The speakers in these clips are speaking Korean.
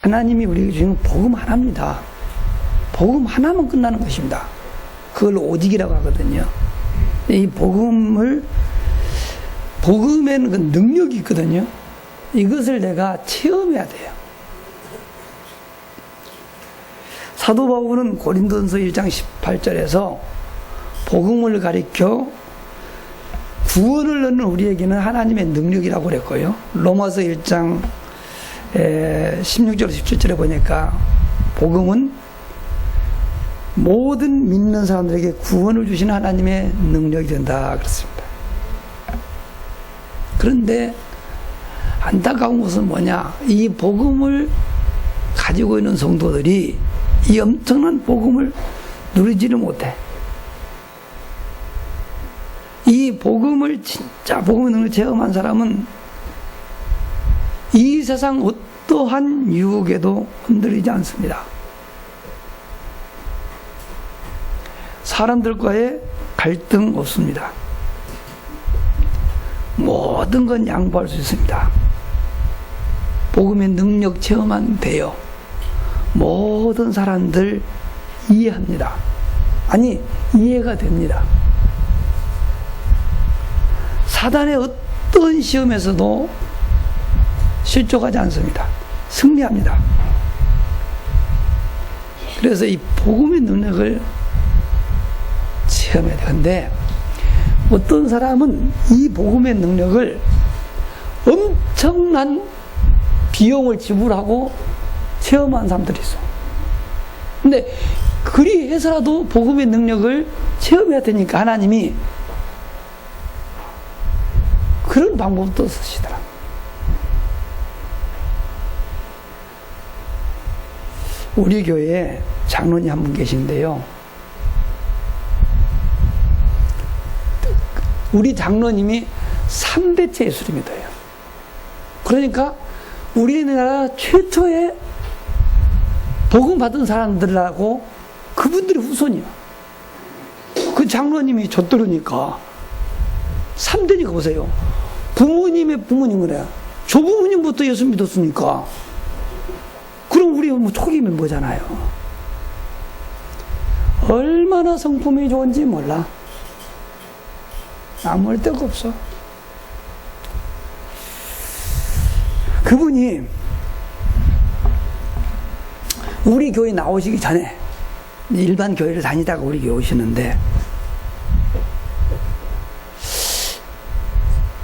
하나님이 우리에게 주신 복음 하나입니다. 복음 하나만 끝나는 것입니다. 그걸 오직이라고 하거든요. 이 복음에는 그 능력이 있거든요. 이것을 내가 체험해야 돼요. 사도 바울은 고린도전서 1장 18절에서 복음을 가리켜 구원을 얻는 우리에게는 하나님의 능력이라고 그랬고요. 로마서 1장 16절 17절에 보니까 복음은 모든 믿는 사람들에게 구원을 주시는 하나님의 능력이 된다 그렇습니다. 그런데 안타까운 것은 뭐냐, 이 복음을 가지고 있는 성도들이 이 엄청난 복음을 누리지를 못해. 이 복음을 진짜 복음의 능력을 체험한 사람은 이 세상 어떠한 유혹에도 흔들리지 않습니다. 사람들과의 갈등 없습니다. 모든 건 양보할 수 있습니다. 복음의 능력 체험한 배요. 모든 사람들 이해합니다. 아니, 이해가 됩니다. 사단의 어떤 시험에서도 실족하지 않습니다. 승리합니다. 그래서 이 복음의 능력을 체험해야 되는데, 어떤 사람은 이 복음의 능력을 엄청난 비용을 지불하고 체험한 사람들이 있어. 근데 그리 해서라도 복음의 능력을 체험해야 되니까 하나님이 그런 방법도 쓰시더라. 우리 교회에 장로님 한 분 계신데요. 우리 장로님이 3대째 예수님이다. 그러니까 우리나라 최초의 복음 받은 사람들하고 그분들이 후손이야. 그 장로님이 젖들으니까 3대니까 보세요. 부모님의 부모님이래. 조부모님부터 예수 믿었으니까. 그럼 우리 뭐 초기 멤버잖아요. 얼마나 성품이 좋은지 몰라. 아무 데가 없어. 그분이 우리 교회 나오시기 전에 일반 교회를 다니다가 우리 교회 오시는데,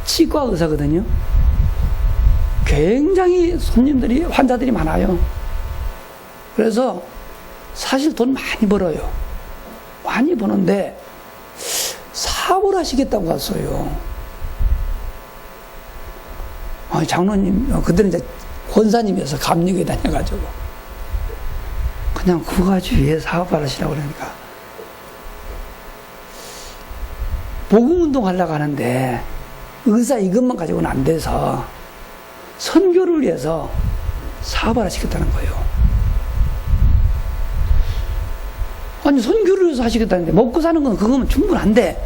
치과 의사거든요. 굉장히 손님들이, 환자들이 많아요. 그래서 사실 돈 많이 벌어요. 많이 버는데 사업을 하시겠다고 왔어요. 장로님, 그때는 이제 권사님이어서 감리교에 다녀가지고 그냥 그거 가지고 왜 사업을 하시라고 그러니까, 복음운동 하려고 하는데 의사 이것만 가지고는 안 돼서 선교를 위해서 사업을 하시겠다는 거예요. 아니, 선교를 위해서 하시겠다는데 먹고 사는 건 그거면 충분한데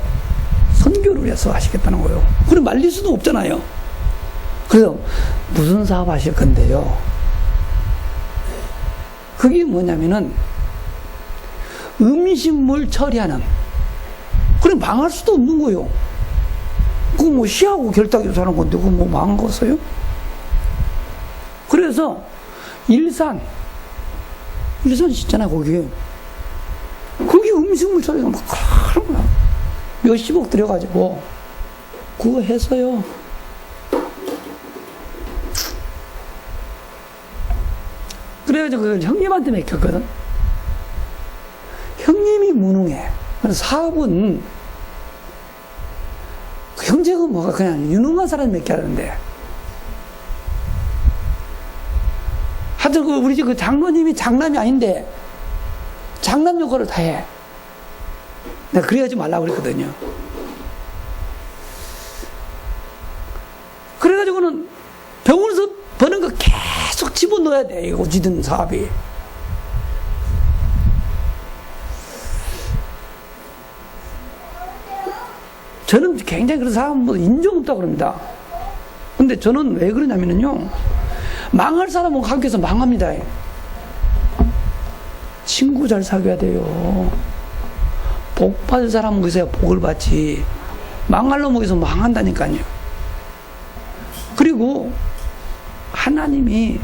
선교를 위해서 하시겠다는 거예요. 그럼 말릴 수도 없잖아요. 그래서 무슨 사업 하실 건데요? 그게 뭐냐면은 음식물 처리하는. 그럼 망할 수도 없는 거예요. 그거 뭐 시하고 결탁해서 하는 건데 그거 뭐 망한 거였어요? 그래서 일산 있잖아, 거기 음식물 처리가 막 하는 거야. 몇십억 들여가지고 그거 했어요. 그래가지고 그걸 형님한테 맡겼거든. 형님이 무능해. 그래서 사업은 그 형제가 뭐가 그냥 유능한 사람이 맡겨하는데, 하여튼 우리 집 그 장로님이 장남이 아닌데 장남 역할을 다 해. 내가 그래야지 말라고 그랬거든요. 그래가지고는 병원에서 버는 거 계속 집어넣어야 돼, 이거 어찌든 사업이. 저는 굉장히 그런 사람 인정 없다고 그럽니다. 근데 저는 왜 그러냐면요, 망할 사람은 관계에서 망합니다. 친구 잘 사귀어야 돼요. 복 받을 사람은 거기서 복을 받지. 망할 놈은 거기서 망한다니까요. 그리고 하나님의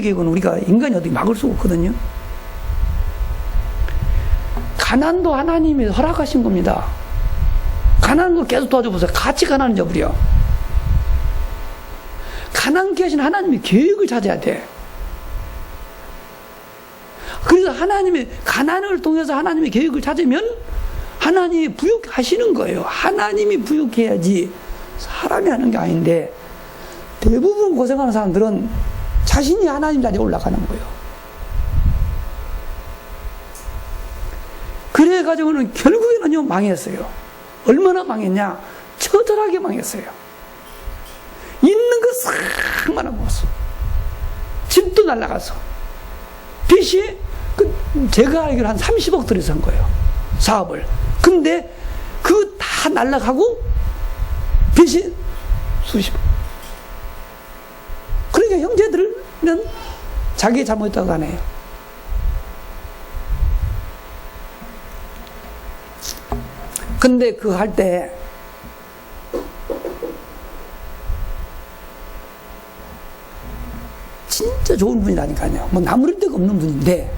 계획은 우리가 인간이 어떻게 막을 수가 없거든요. 가난도 하나님이 허락하신 겁니다. 가난한 걸 계속 도와줘보세요. 같이 가난을 접으려. 가난케 하신 하나님의 계획을 찾아야 돼. 그래서 하나님의 가난을 통해서 하나님의 계획을 찾으면 하나님이 부욕하시는 거예요. 하나님이 부욕해야지 사람이 하는 게 아닌데, 대부분 고생하는 사람들은 자신이 하나님 자리에 올라가는 거예요. 그래가지고는 결국에는요, 망했어요. 얼마나 망했냐? 처절하게 망했어요. 있는 거 싹 말아먹었어. 집도 날라갔어. 빚이, 제가 알기로 한 30억 들여서 한 거예요. 사업을. 근데 그거 다 날라가고 빚이 수십억. 그러니까 형제들은 자기 잘못했다고 안 해요. 근데 그거 할 때 진짜 좋은 분이라니까요. 뭐 나무랄 데가 없는 분인데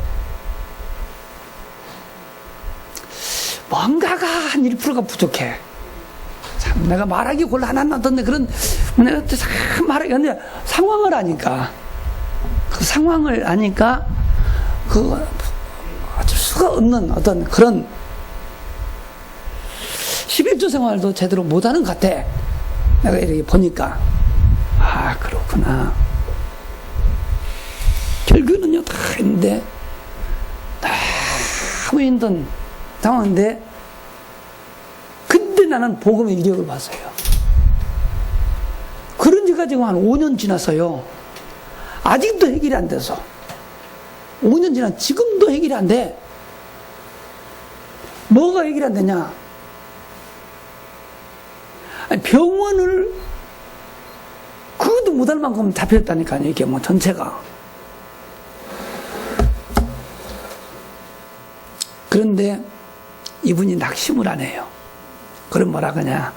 뭔가가 한 1%가 부족해. 참 내가 말하기 곤란하던데 그런 내가 참 말하기 근데 상황을 아니까 그 상황을 아니까 그 어쩔 수가 없는 어떤 그런 11조 생활도 제대로 못하는 것 같아. 내가 이렇게 보니까 아 그렇구나. 결국은요 다 했는데 너무 힘든 상황인데 그때 나는 복음의 이력을 봤어요. 그런 지가 지금 한 5년 지났어요. 아직도 해결이 안 돼서 5년 지난 지금도 해결이 안 돼. 뭐가 해결이 안 되냐? 아니, 병원을 그것도 못할 만큼 잡혔다니까요. 이게 뭐 전체가. 그런데 이분이 낙심을 안 해요. 그럼 뭐라 그냐?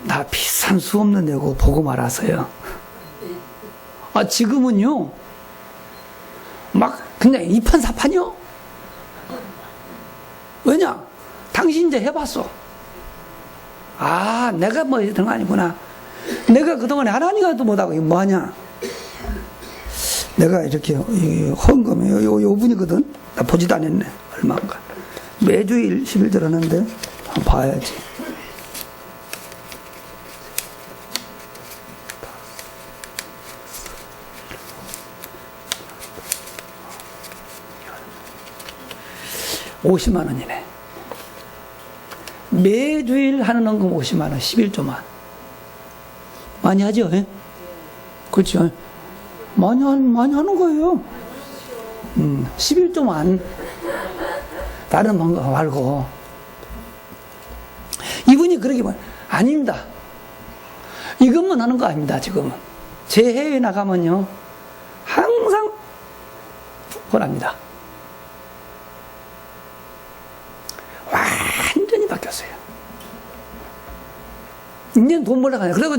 나 비싼 수업료 내고 보고 말았어요. 아 지금은요 막 그냥 이판사판이요. 왜냐? 당신 이제 해봤어. 아 내가 뭐 이런 거 아니구나. 내가 그동안에 하나님과도 못하고 이거 뭐하냐? 내가 이렇게 헌금이 요 분이거든. 나 보지도 않았네. 얼마인가. 매주일 11절 하는데 한번 봐야지. $50,000원이네. 매주일 하는 헌금 50,000원, 11조만. 많이 하죠? 예? 그렇죠? 많이 하는 거예요. 11조만. 다른 방법 말고. 이분이 그러게 말, 아닙니다. 이것만 하는 거 아닙니다, 지금은. 제 해외에 나가면요, 항상 권합니다. 완전히 바뀌었어요. 이제는 돈 벌러 가냐. 그러고,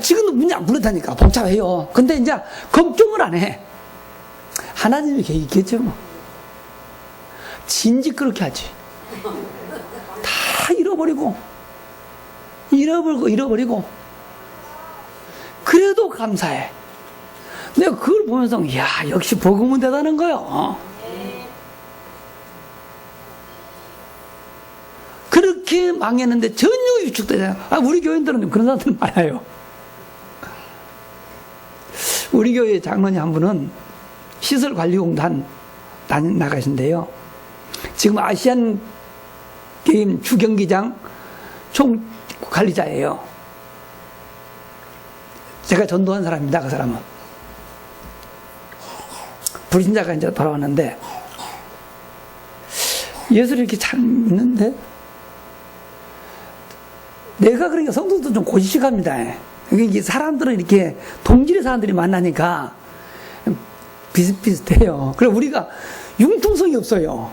지금도 문제 안 부르다니까. 복잡해요. 근데 이제 걱정을 안 해. 하나님이 계획했죠, 뭐. 진지 그렇게 하지. 다 잃어버리고. 그래도 감사해. 내가 그걸 보면서, 이야, 역시 복음은 대단한 거요. 그렇게 망했는데 전혀 위축되잖아요. 우리 교인들은 그런 사람들 많아요. 우리 교회 장로님 한 분은 시설관리공단 나가신데요. 지금 아시안 게임 주경기장 총 관리자예요. 제가 전도한 사람입니다. 그 사람은. 불신자가 이제 돌아왔는데 예수를 이렇게 잘 믿는데 내가 그러니까 성도도 좀 고지식합니다. 이게 사람들은 이렇게 동질의 사람들이 만나니까 비슷비슷해요. 그래 우리가 융통성이 없어요.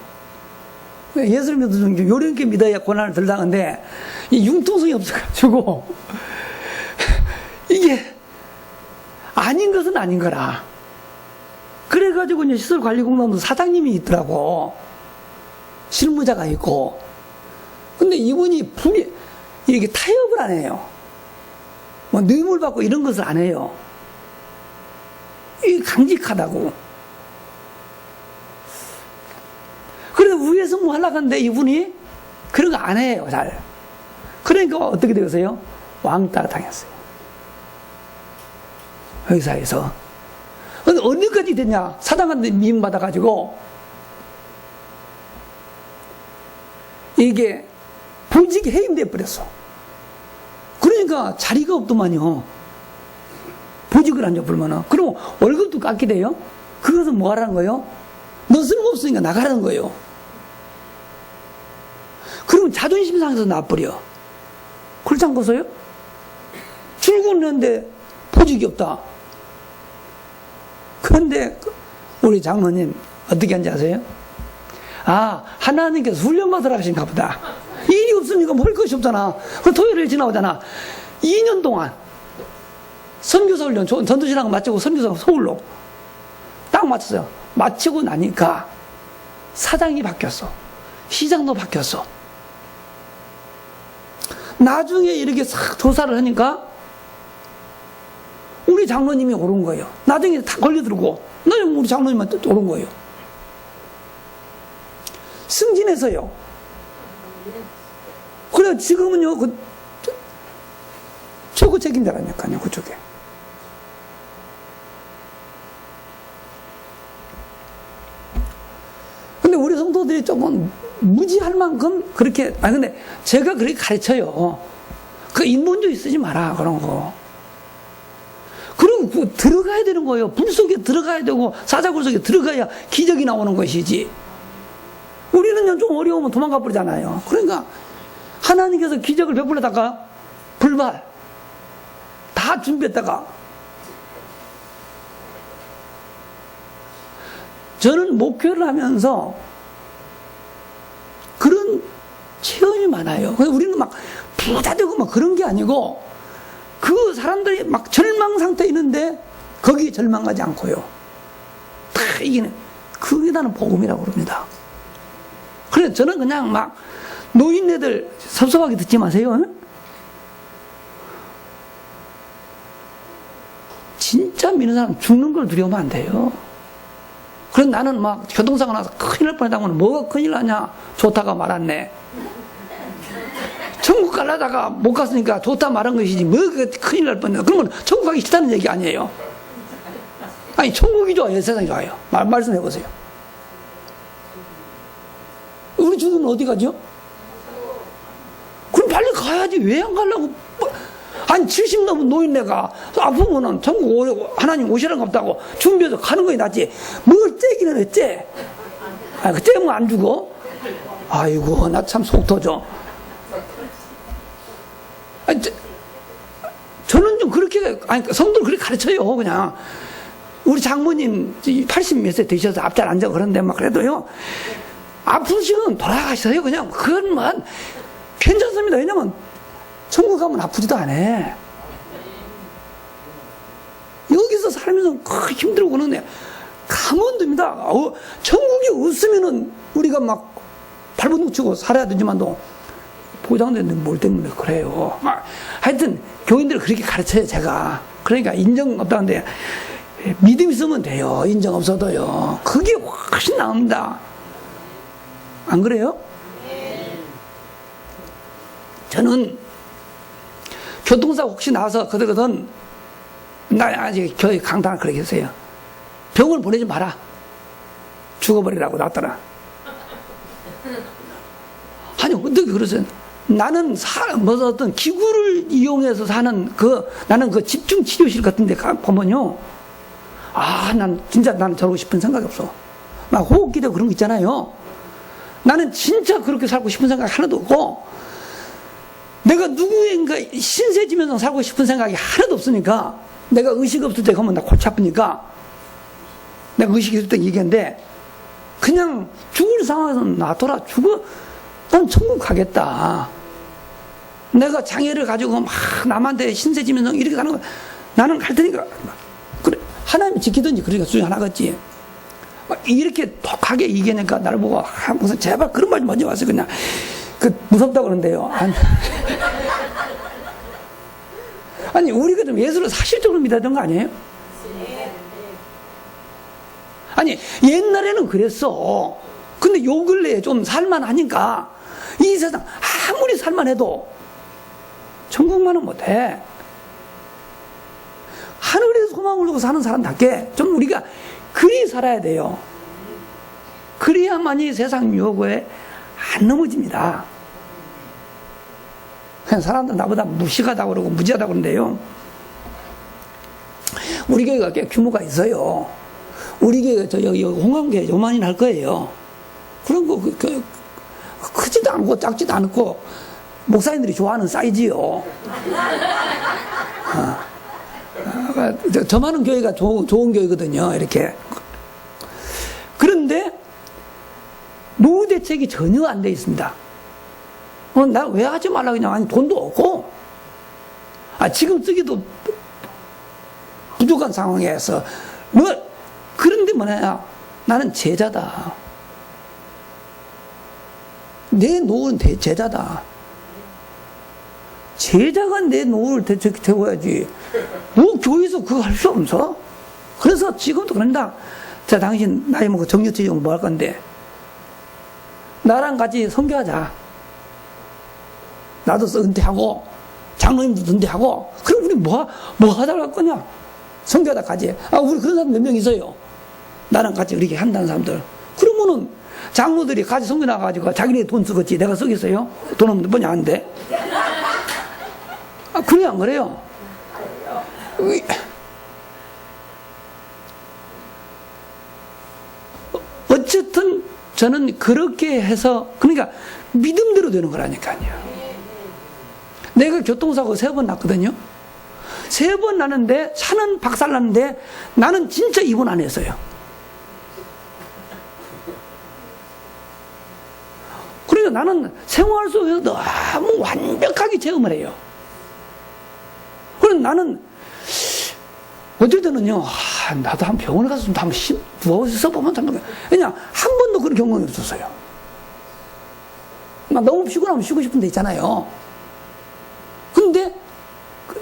예수를 믿어도 요령있게 믿어야 고난을 덜 당하는데 이 융통성이 없어가지고 이게 아닌 것은 아닌 거라. 그래가지고 이제 시설관리공단도 사장님이 있더라고. 실무자가 있고. 근데 이분이 이렇게 타협을 안 해요. 뭐 뇌물 받고 이런 것을 안 해요. 이 강직하다고. 그래서 위에서 뭐 하려고 하는데 이분이 그런 거 안 해요, 잘. 그러니까 어떻게 되겠어요? 왕따 당했어요. 회사에서. 근데 어디까지 됐냐? 사장한테 미움받아가지고 이게 보직이 해임돼 버렸어. 그러니까 자리가 없더만요. 보직을 안 줘버리면. 그럼 월급도 깎게 돼요? 그것은 뭐 하라는 거예요? 너 쓸모없으니까 나가라는 거예요. 그러면 자존심 상해서 나와버려. 그렇지 않겠어요? 출근했는데 보직이 없다. 그런데 우리 장로님 어떻게 한지 아세요? 아, 하나님께서 훈련받으라 하신가 보다. 일이 없으니까 뭘 것이 없잖아. 그 토요일에 지나오잖아. 2년 동안 선교사 훈련, 전도신앙 마치고 선교사 서울로 딱 마쳤어요. 마치고 나니까 사장이 바뀌었어. 시장도 바뀌었어. 나중에 이렇게 싹 조사를 하니까 우리 장로님이 오른 거예요. 나중에 다 걸려들고 나중에 우리 장로님한테 오른 거예요. 승진해서요. 그래 지금은요 최고 책임자라니까요. 그쪽에. 근데 우리 성도들이 조금 무지할 만큼 그렇게, 근데 제가 그렇게 가르쳐요. 그 인본주의 쓰지 마라, 그런 거. 그리고 들어가야 되는 거예요. 불 속에 들어가야 되고, 사자굴 속에 들어가야 기적이 나오는 것이지. 우리는 좀 어려우면 도망가 버리잖아요. 그러니까, 하나님께서 기적을 베풀려다가, 불발. 다 준비했다가, 저는 목회를 하면서 그런 체험이 많아요. 우리는 막 부자 되고 막 그런 게 아니고 그 사람들이 막 절망 상태에 있는데 거기에 절망하지 않고요. 다 이기는 그게 나는 복음이라고 그럽니다. 그래서 저는 그냥 막 노인네들 섭섭하게 듣지 마세요. 진짜 믿는 사람 죽는 걸 두려우면 안 돼요. 그래서 나는 막 교통사고 나서 큰일 날 뻔했다고 하면 뭐가 큰일 나냐? 좋다가 말았네. 천국 가려다가 못 갔으니까 좋다 말한 것이지 뭐가 큰일 날 뻔했냐? 그러면 천국 가기 싫다는 얘기 아니에요. 아니 천국이 좋아요? 세상이 좋아요? 말씀해 보세요. 우리 죽으면 어디 가죠? 그럼 빨리 가야지. 왜 안 가려고? 한 70 넘은 노인네가 아프면은 천국 하나님 오시라는 거 없다고 준비해서 가는 거에 낫지. 뭘 째기는 해, 째. 그 째면 안 죽어? 아이고, 나 참 속 터져. 저는 좀 그렇게, 성도를 그렇게 가르쳐요, 그냥. 우리 장모님 80 몇 세 되셔서 앞잘 앉아 그런데 막 그래도요, 아프시면 돌아가셔요, 그냥. 그건 괜찮습니다. 왜냐면, 천국 가면 아프지도 않아. 여기서 살면서 힘들고 그러는데 가면 됩니다. 천국이 없으면은 우리가 막 발버둥 치고 살아야 되지만도 보장되는데 뭘 때문에 그래요. 하여튼 교인들을 그렇게 가르쳐요, 제가. 그러니까 인정 없다는데 믿음 있으면 돼요. 인정 없어도요. 그게 훨씬 나옵니다. 안 그래요? 저는 교통사고 혹시 나와서 그러거든, 나 아직 교회 강당을 그렇게 했어요. 병을 보내지 마라. 죽어버리라고 놨더라. 아니, 어떻게 그러세요? 나는 어떤 기구를 이용해서 사는 나는 그 집중치료실 같은 데 보면요. 난 진짜 저러고 싶은 생각이 없어. 막 호흡기도 그런 거 있잖아요. 나는 진짜 그렇게 살고 싶은 생각 하나도 없고, 내가 누구인가 신세지면서 살고 싶은 생각이 하나도 없으니까, 내가 의식 없을 때 가면 나 골치 아프니까, 내가 의식이 있을 때 얘기했는데, 그냥 죽을 상황에서 놔둬라. 죽어. 난 천국 가겠다. 내가 장애를 가지고 막 남한테 신세지면서 이렇게 사는 거, 나는 갈 테니까. 그래. 하나님이 지키든지 그러니까 중에 하나겠지. 이렇게 독하게 얘기하니까 나를 보고, 무슨 제발 그런 말 좀 하지 마세요. 그냥. 무섭다고 그러는데요. 아니, 우리가 좀 예수를 사실적으로 믿어야 되는 거 아니에요? 아니, 옛날에는 그랬어. 근데 요 근래에 좀 살만하니까, 이 세상 아무리 살만해도 천국만은 못해. 하늘에 소망을 두고 사는 사람답게 좀 우리가 그리 살아야 돼요. 그래야만이 세상 유혹에 안 넘어집니다. 그냥 사람들 나보다 무식하다고 그러고 무지하다고 그러는데요. 우리 교회가 꽤 규모가 있어요. 우리 교회, 여기 홍강교회 요만이 날 거예요. 그런 거, 크지도 않고 작지도 않고, 목사님들이 좋아하는 사이즈요. 저만한 교회가 좋은 교회거든요, 이렇게. 그런데, 노후 대책이 전혀 안 돼 있습니다. 나 왜 하지 말라 그냥. 아니, 돈도 없고, 지금 쓰기도 부족한 상황에서, 그런데 뭐냐, 나는 제자다. 내 노후는 제자다. 제자가 내 노후를 태워야지. 뭐 교회에서 그거 할 수 없어? 그래서 지금도 그런다. 자, 당신 나이 먹고 정년퇴직은 뭐 할 건데? 나랑 같이 선교하자. 나도 은퇴하고, 장로님도 은퇴하고, 그럼 우리 뭐 하자고 할 거냐? 선교하다 가지. 우리 그런 사람 몇 명 있어요. 나랑 같이 이렇게 한다는 사람들. 그러면은 장로들이 같이 선교 나가가지고 자기네 돈 쓰겠지. 내가 쓰겠어요? 돈 없는데 뭐냐 하는데. 그래, 안 그래요? 어쨌든 저는 그렇게 해서, 그러니까 믿음대로 되는 거라니까요. 내가 교통사고 3번 났거든요. 3번 났는데, 차는 박살 났는데, 나는 진짜 입원 안 했어요. 그러니까 나는 생활 속에서 너무 완벽하게 체험을 해요. 그래서 나는, 어쩔 때는요, 나도 한 병원에 가서 좀 한번 누워서 써보면 참, 그냥 한 번도 그런 경험이 없었어요. 막 너무 피곤하면 쉬고 싶은 데 있잖아요. 근데,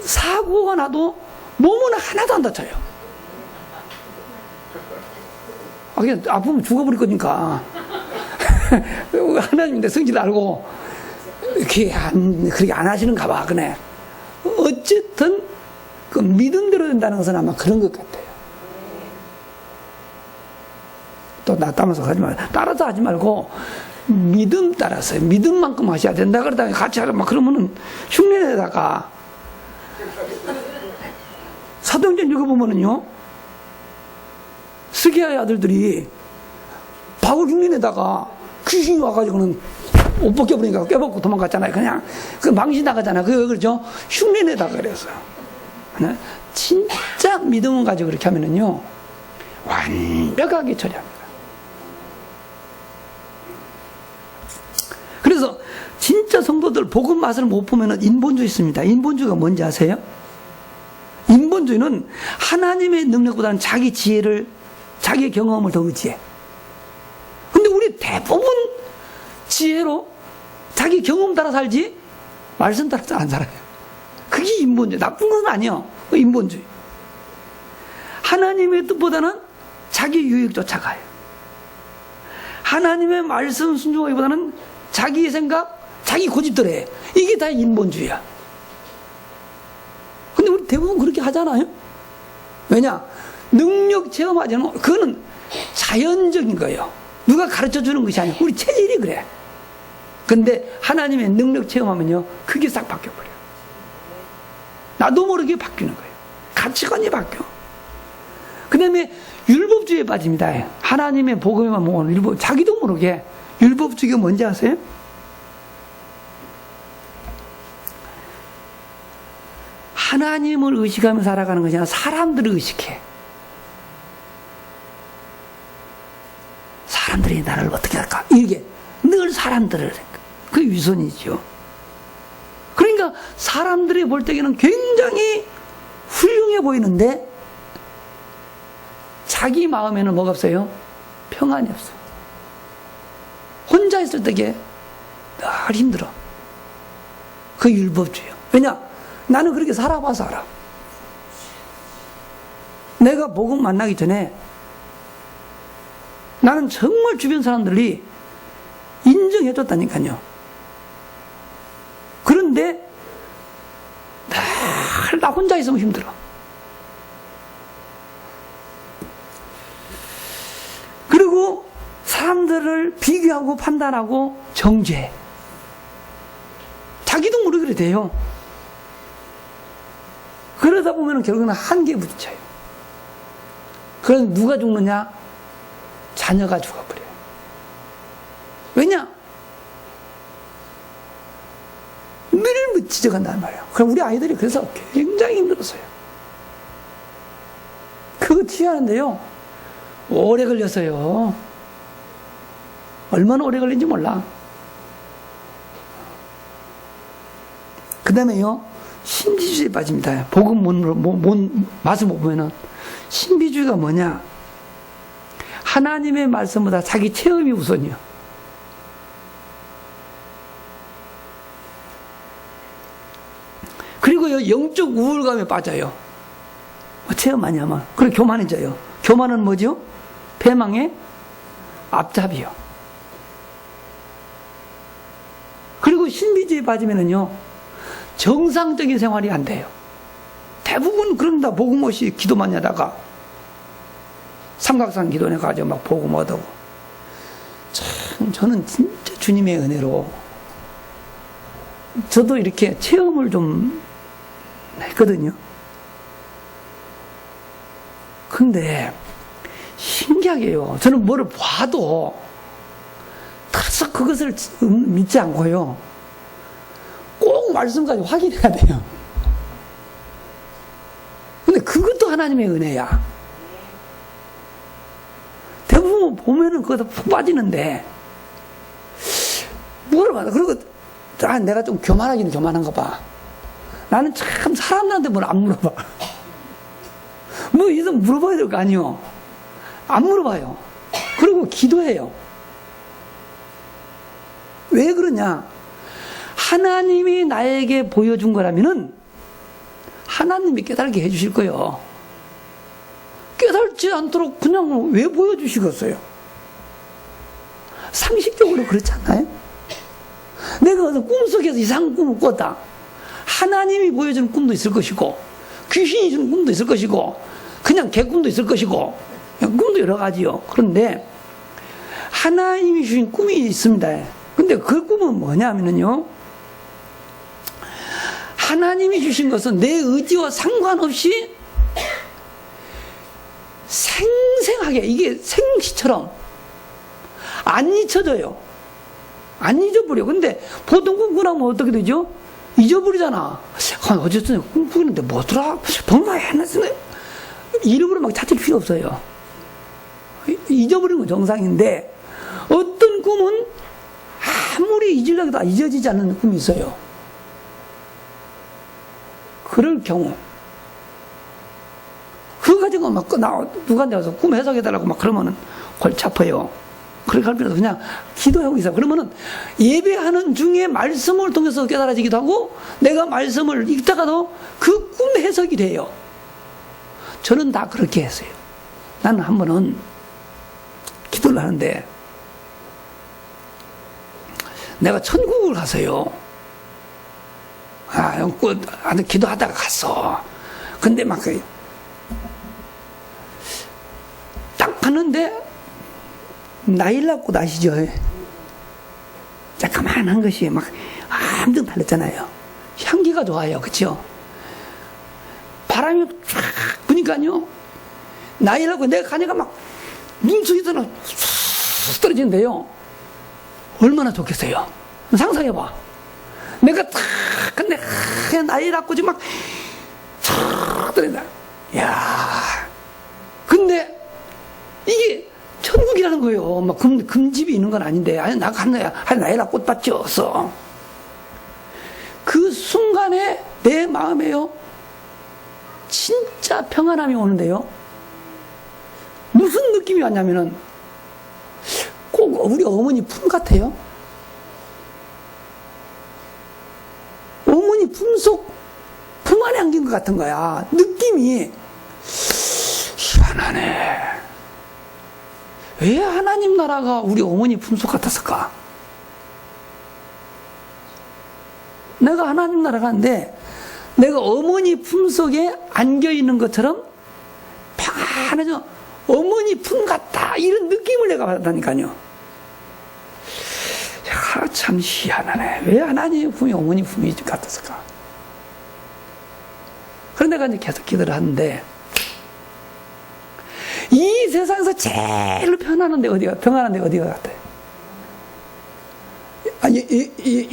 사고가 나도 몸은 하나도 안 다쳐요. 그냥 아프면 죽어버릴 거니까. 하나님 내 성질 알고, 그렇게 안 하시는가 봐, 그네. 어쨌든, 그 믿음대로 된다는 것은 아마 그런 것 같아요. 또 나 따라서 하지 말고, 따라서 하지 말고, 믿음 따라서, 믿음만큼 하셔야 된다. 그러다가 같이 하려, 막 그러면은 흉내내다가, 사도행전 읽어보면은요, 스기야의 아들들이 바울 흉내내다가 귀신이 와가지고는 옷 벗겨버리니까 껴벗고 도망갔잖아요. 그냥 그 망신 나가잖아요. 그렇죠? 흉내내다가 그랬어요. 진짜 믿음을 가지고 그렇게 하면은요, 완벽하게 처리합니다. 그래서 진짜 성도들 복음 맛을 못 보면은 인본주의 있습니다. 인본주의가 뭔지 아세요? 인본주의는 하나님의 능력보다는 자기 지혜를, 자기 경험을 더 의지해. 근데 우리 대부분 지혜로 자기 경험 따라 살지 말씀 따라 안 살아요. 그게 인본주의. 나쁜 건 아니에요. 인본주의. 하나님의 뜻보다는 자기 유익 쫓아가요. 하나님의 말씀 순종하기보다는 자기 생각, 자기 고집대로 해. 이게 다 인본주의야. 근데 우리 대부분 그렇게 하잖아요. 왜냐? 능력 체험하지 않으면 그거는 자연적인 거예요. 누가 가르쳐 주는 것이 아니야. 우리 체질이 그래. 근데 하나님의 능력 체험하면요, 그게 싹 바뀌어버려요. 나도 모르게 바뀌는 거예요. 가치관이 바뀌어. 그 다음에 율법주의에 빠집니다. 하나님의 복음에만 모으는 율법, 자기도 모르게. 율법주의가 뭔지 아세요? 하나님을 의식하며 살아가는 것이 아니라 사람들을 의식해. 사람들이 나를 어떻게 할까? 이게 늘 사람들을, 그 위선이죠. 그러니까 사람들이 볼 때에는 굉장히 훌륭해 보이는데 자기 마음에는 뭐가 없어요? 평안이 없어. 혼자 있을 때에 늘 힘들어. 그 율법주의야. 왜냐? 나는 그렇게 살아봐서 알아. 내가 복음 만나기 전에 나는 정말 주변 사람들이 인정해줬다니까요. 그런데 늘 나 혼자 있으면 힘들어. 그리고 사람들을 비교하고 판단하고 정죄해. 자기도 모르게 돼요. 그러다 보면 결국은 한계에 부딪혀요. 그래서 누가 죽느냐? 자녀가 죽어버려요. 왜냐? 늘 지적한단 말이에요. 그럼 우리 아이들이 그래서 굉장히 힘들었어요. 그거 치유하는데요, 오래 걸렸어요. 얼마나 오래 걸린지 몰라. 그 다음에요, 신비주의에 빠집니다. 복음 맛을 못 보면은. 신비주의가 뭐냐? 하나님의 말씀보다 자기 체험이 우선이요. 그리고 영적 우울감에 빠져요. 체험 많이 하면. 그리고 교만해져요. 교만은 뭐죠? 패망의 앞잡이요. 그리고 신비주의에 빠지면은요, 정상적인 생활이 안 돼요. 대부분 그런다. 복음 없이 기도 많이 하다가 삼각산 기도원에 가서 막 복음 얻고. 참 저는 진짜 주님의 은혜로 저도 이렇게 체험을 좀 했거든요. 근데 신기하게요, 저는 뭐를 봐도 탁 그것을 믿지 않고요, 꼭 말씀까지 확인해야 돼요. 근데 그것도 하나님의 은혜야. 대부분 보면은 거기다 푹 빠지는데, 뭐를 받아. 그리고, 내가 좀 교만하기는 교만한가 봐. 나는 참 사람들한테 뭘 안 물어봐. 뭐, 이거 물어봐야 될 거 아니요. 안 물어봐요. 그리고 기도해요. 왜 그러냐? 하나님이 나에게 보여준 거라면은 하나님이 깨달게 해주실 거예요. 깨달지 않도록 그냥 왜 보여주시겠어요? 상식적으로 그렇지 않나요? 내가 꿈속에서 이상한 꿈을 꿨다. 하나님이 보여주는 꿈도 있을 것이고, 귀신이 주는 꿈도 있을 것이고, 그냥 개꿈도 있을 것이고, 꿈도 여러 가지요. 그런데 하나님이 주신 꿈이 있습니다. 근데 그 꿈은 뭐냐면요, 하나님이 주신 것은 내 의지와 상관없이 생생하게, 이게 생시처럼 안 잊혀져요. 안 잊어버려. 근데 보통 꿈꾸라면 어떻게 되죠? 잊어버리잖아. 어쨌든 꿈꾸는데 뭐더라? 정말 해놨으네. 이름으로 막 찾을 필요 없어요. 잊어버리는 건 정상인데, 어떤 꿈은 아무리 잊으려고 해도 잊어지지 않는 꿈이 있어요. 그럴 경우, 그거 가지고 막 누구한테 와서 꿈 해석해달라고 막 그러면은 골치 아파요. 그렇게 할 필요도 그냥 기도하고 있어요. 그러면은 예배하는 중에 말씀을 통해서 깨달아지기도 하고, 내가 말씀을 읽다가도 그 꿈 해석이 돼요. 저는 다 그렇게 했어요. 나는 한 번은 기도를 하는데, 내가 천국을 갔어요. 기도하다가 갔어. 근데 막, 딱 갔는데, 나일락꽃 아시죠? 자그만한 것이 막, 엄청 달렸잖아요. 향기가 좋아요. 그쵸? 바람이 쫙 부니까요, 나일락꽃 내가 가니까 막, 눈속에서 쑥 떨어지는데요. 얼마나 좋겠어요. 상상해봐. 내가 탁, 근데 나일락꽃이 막 떨어진다. 야, 근데 이게 천국이라는 거예요. 막 금집이 있는 건 아닌데, 아니, 나 갔나야, 아니, 나이라 꽃밭이 없어. 그 순간에 내 마음에요, 진짜 평안함이 오는데요. 무슨 느낌이 왔냐면은, 꼭 우리 어머니 품 같아요. 어머니 품속, 품 안에 안긴 것 같은 거야. 느낌이, 희한하네. 왜 하나님 나라가 우리 어머니 품속 같았을까? 내가 하나님 나라 가는데 내가 어머니 품속에 안겨 있는 것처럼 편안해져. 어머니 품 같다, 이런 느낌을 내가 받았다니까요. 야, 참 희한하네. 왜 하나님의 품이 어머니 품이 같았을까? 그런 내가 이제 계속 기도를 하는데, 이 세상에서 제일 평안한 데 어디가 같아요? 아니,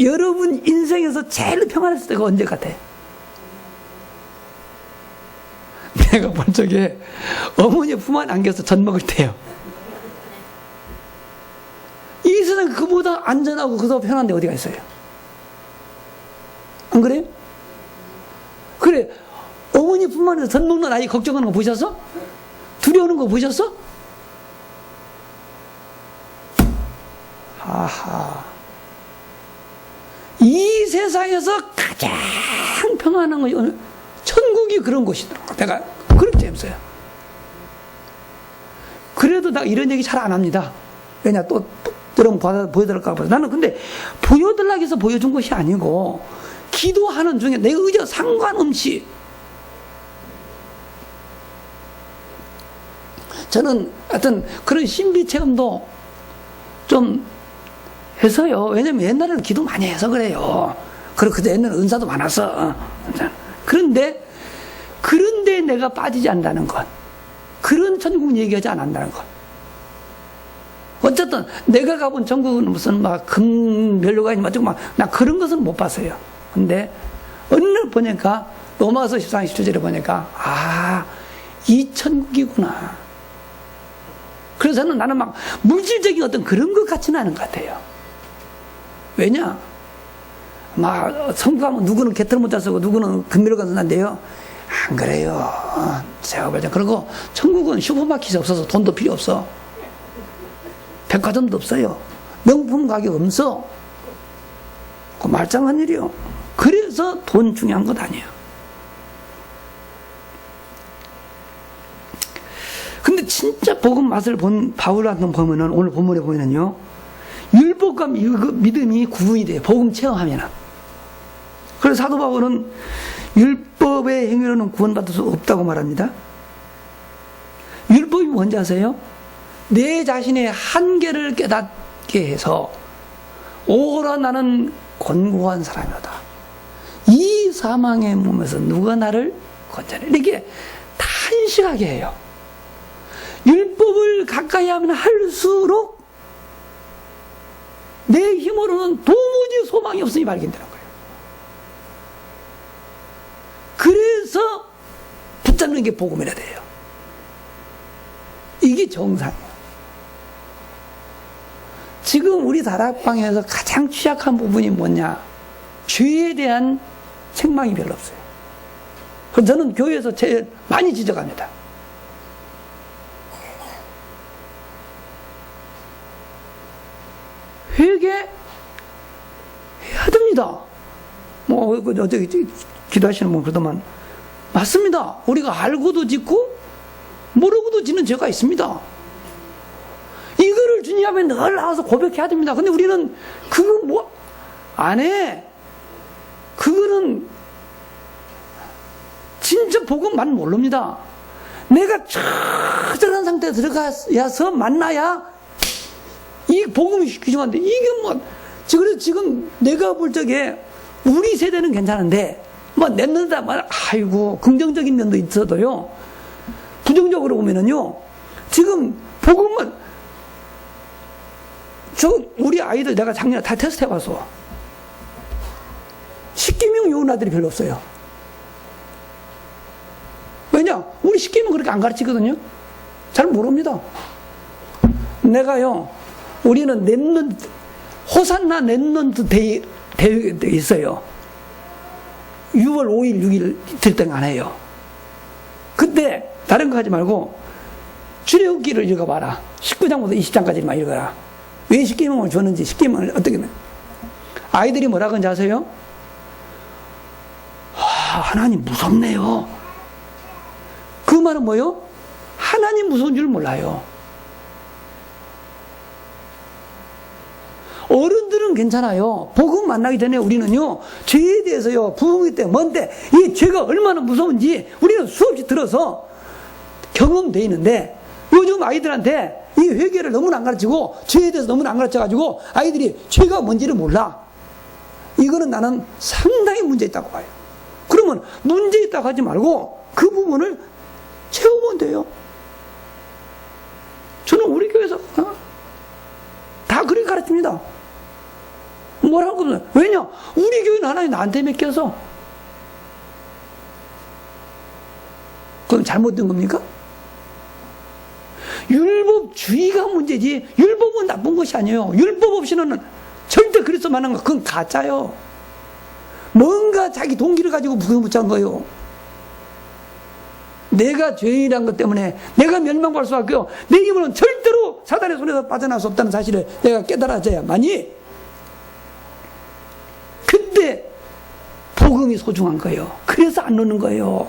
여러분 인생에서 제일 평안했을 때가 언제 같아요? 내가 본 적에 어머니 품 안에 안겨서 젖 먹을 때요. 이 세상에 그보다 안전하고 그보다 편한 데 어디가 있어요? 안 그래요? 그래, 어머니 품 안에서 젖 먹는 아이 걱정하는 거 보셨어? 두려우는 거 보셨어? 하하. 이 세상에서 가장 평안한 거, 천국이 그런 곳이더라고. 내가 그렇게 재밌어요. 그래도 나 이런 얘기 잘 안 합니다. 왜냐, 또 여러분 보여드릴까 봐. 나는 근데 보여드리려고 해서 보여준 것이 아니고, 기도하는 중에 내 의지와 상관없이 저는 하여튼 그런 신비 체험도 좀 해서요. 왜냐면 옛날에는 기도 많이 해서 그래요. 그리고 옛날에는 은사도 많았어. 그런데 내가 빠지지 않는다는 것, 그런 천국 얘기하지 않는다는 것. 어쨌든 내가 가본 천국은 무슨 막 금면류관이 맞고 나 그런 것은 못 봤어요. 근데 어느 날 보니까 로마서 14장 17절에 보니까 이 천국이구나. 그래서 나는 막 물질적인 어떤 그런 것 같지는 않은 것 같아요. 왜냐? 막 성공하면 누구는 개털 모자 쓰고 누구는 금메달을 쓴다는데요. 안 그래요. 제가 볼 때. 그리고 천국은 슈퍼마켓이 없어서 돈도 필요 없어. 백화점도 없어요. 명품 가격 없어. 그 말짱한 일이요. 그래서 돈 중요한 것 아니에요. 근데 진짜 복음 맛을 본 바울한테 보면은, 오늘 본문에 보면은요, 율법과 믿음이 구분이 돼요. 복음 체험하면은. 그래서 사도 바울은 율법의 행위로는 구원받을 수 없다고 말합니다. 율법이 뭔지 아세요? 내 자신의 한계를 깨닫게 해서, 오호라 나는 곤고한 사람이다. 이 사망의 몸에서 누가 나를 건져내? 이렇게 탄식하게 해요. 율법을 가까이 하면 할수록 내 힘으로는 도무지 소망이 없으니 발견되는 거예요. 그래서 붙잡는 게 복음이라 돼요. 이게 정상이에요. 지금 우리 다락방에서 가장 취약한 부분이 뭐냐? 죄에 대한 책망이 별로 없어요. 그래서 저는 교회에서 제일 많이 지적합니다. 회개해야 됩니다. 뭐 어떻게 기도하시는 분 그러더만, 맞습니다. 우리가 알고도 짓고 모르고도 짓는 죄가 있습니다. 이거를 주님 앞에 늘 나와서 고백해야 됩니다. 근데 우리는 그거 뭐 안 해. 그거는 진짜 복음만 모릅니다. 내가 처절한 상태에 들어가서 만나야 이 복음이 귀중한데, 이게 뭐, 그래서 지금 내가 볼 적에 우리 세대는 괜찮은데, 뭐 냈는다 말, 아이고, 긍정적인 면도 있어도요, 부정적으로 보면은요, 지금 복음은, 우리 아이들 내가 작년에 다 테스트 해봐서, 십계명 외운 아들이 별로 없어요. 그렇게 안 가르치거든요. 잘 모릅니다. 내가요, 우리는 랩런트, 호산나 랩런트 대회가 있어요. 6월 5일, 6일 이틀 동안 안 해요. 그때 다른 거 하지 말고 출애굽기를 읽어봐라. 19장부터 20장까지만 읽어라. 왜 십계명을 줬는지, 십계명을 어떻게 해. 아이들이 뭐라 그런지 아세요? 하나님 무섭네요. 그 말은 뭐요? 하나님 무서운 줄 몰라요. 어른들은 괜찮아요. 복음 만나기 전에 우리는요, 죄에 대해서요, 부흥회 때 뭔데, 이 죄가 얼마나 무서운지 우리는 수없이 들어서 경험되어 있는데, 요즘 아이들한테 이 회개를 너무나 안 가르치고, 죄에 대해서 너무나 안 가르쳐가지고, 아이들이 죄가 뭔지를 몰라. 이거는 나는 상당히 문제 있다고 봐요. 그러면 문제 있다고 하지 말고, 그 부분을 채우면 돼요. 저는 우리 교회에서, 다 그렇게 가르칩니다. 뭐라고 없어요. 왜냐? 우리 교회는 하나님 나한테 맡겨서. 그럼 잘못된 겁니까? 율법주의가 문제지, 율법은 나쁜 것이 아니에요. 율법 없이는 절대 그리스도 만난 거, 그건 가짜요. 뭔가 자기 동기를 가지고 붙잡은 거예요. 내가 죄인이란 것 때문에 내가 멸망받을 수밖에 없고, 내 힘으로는 절대로 사단의 손에서 빠져나갈 수 없다는 사실을 내가 깨달아져야만이 그때 복음이 소중한 거예요. 그래서 안 놓는 거예요.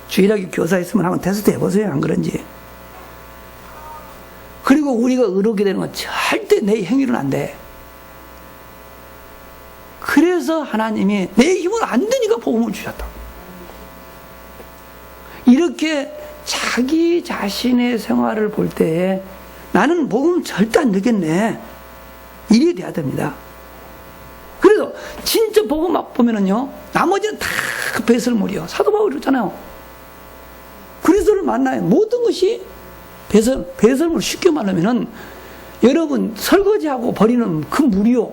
주일학교 교사 있으면 한번 테스트 해보세요. 안 그런지. 그리고 우리가 의롭게 되는 건 절대 내 행위로는 안 돼. 그래서 하나님이 내 힘으로 안 되니까 복음을 주셨다. 이렇게 자기 자신의 생활을 볼 때 나는 복음 절대 안 되겠네, 이래 돼야 됩니다. 그래서 진짜 복음 보면은요, 나머지는 다 배설물이요. 사도 바울이 그랬잖아요. 그리스도를 만나요. 모든 것이 배설물. 쉽게 말하면은 여러분 설거지하고 버리는 그 물이요,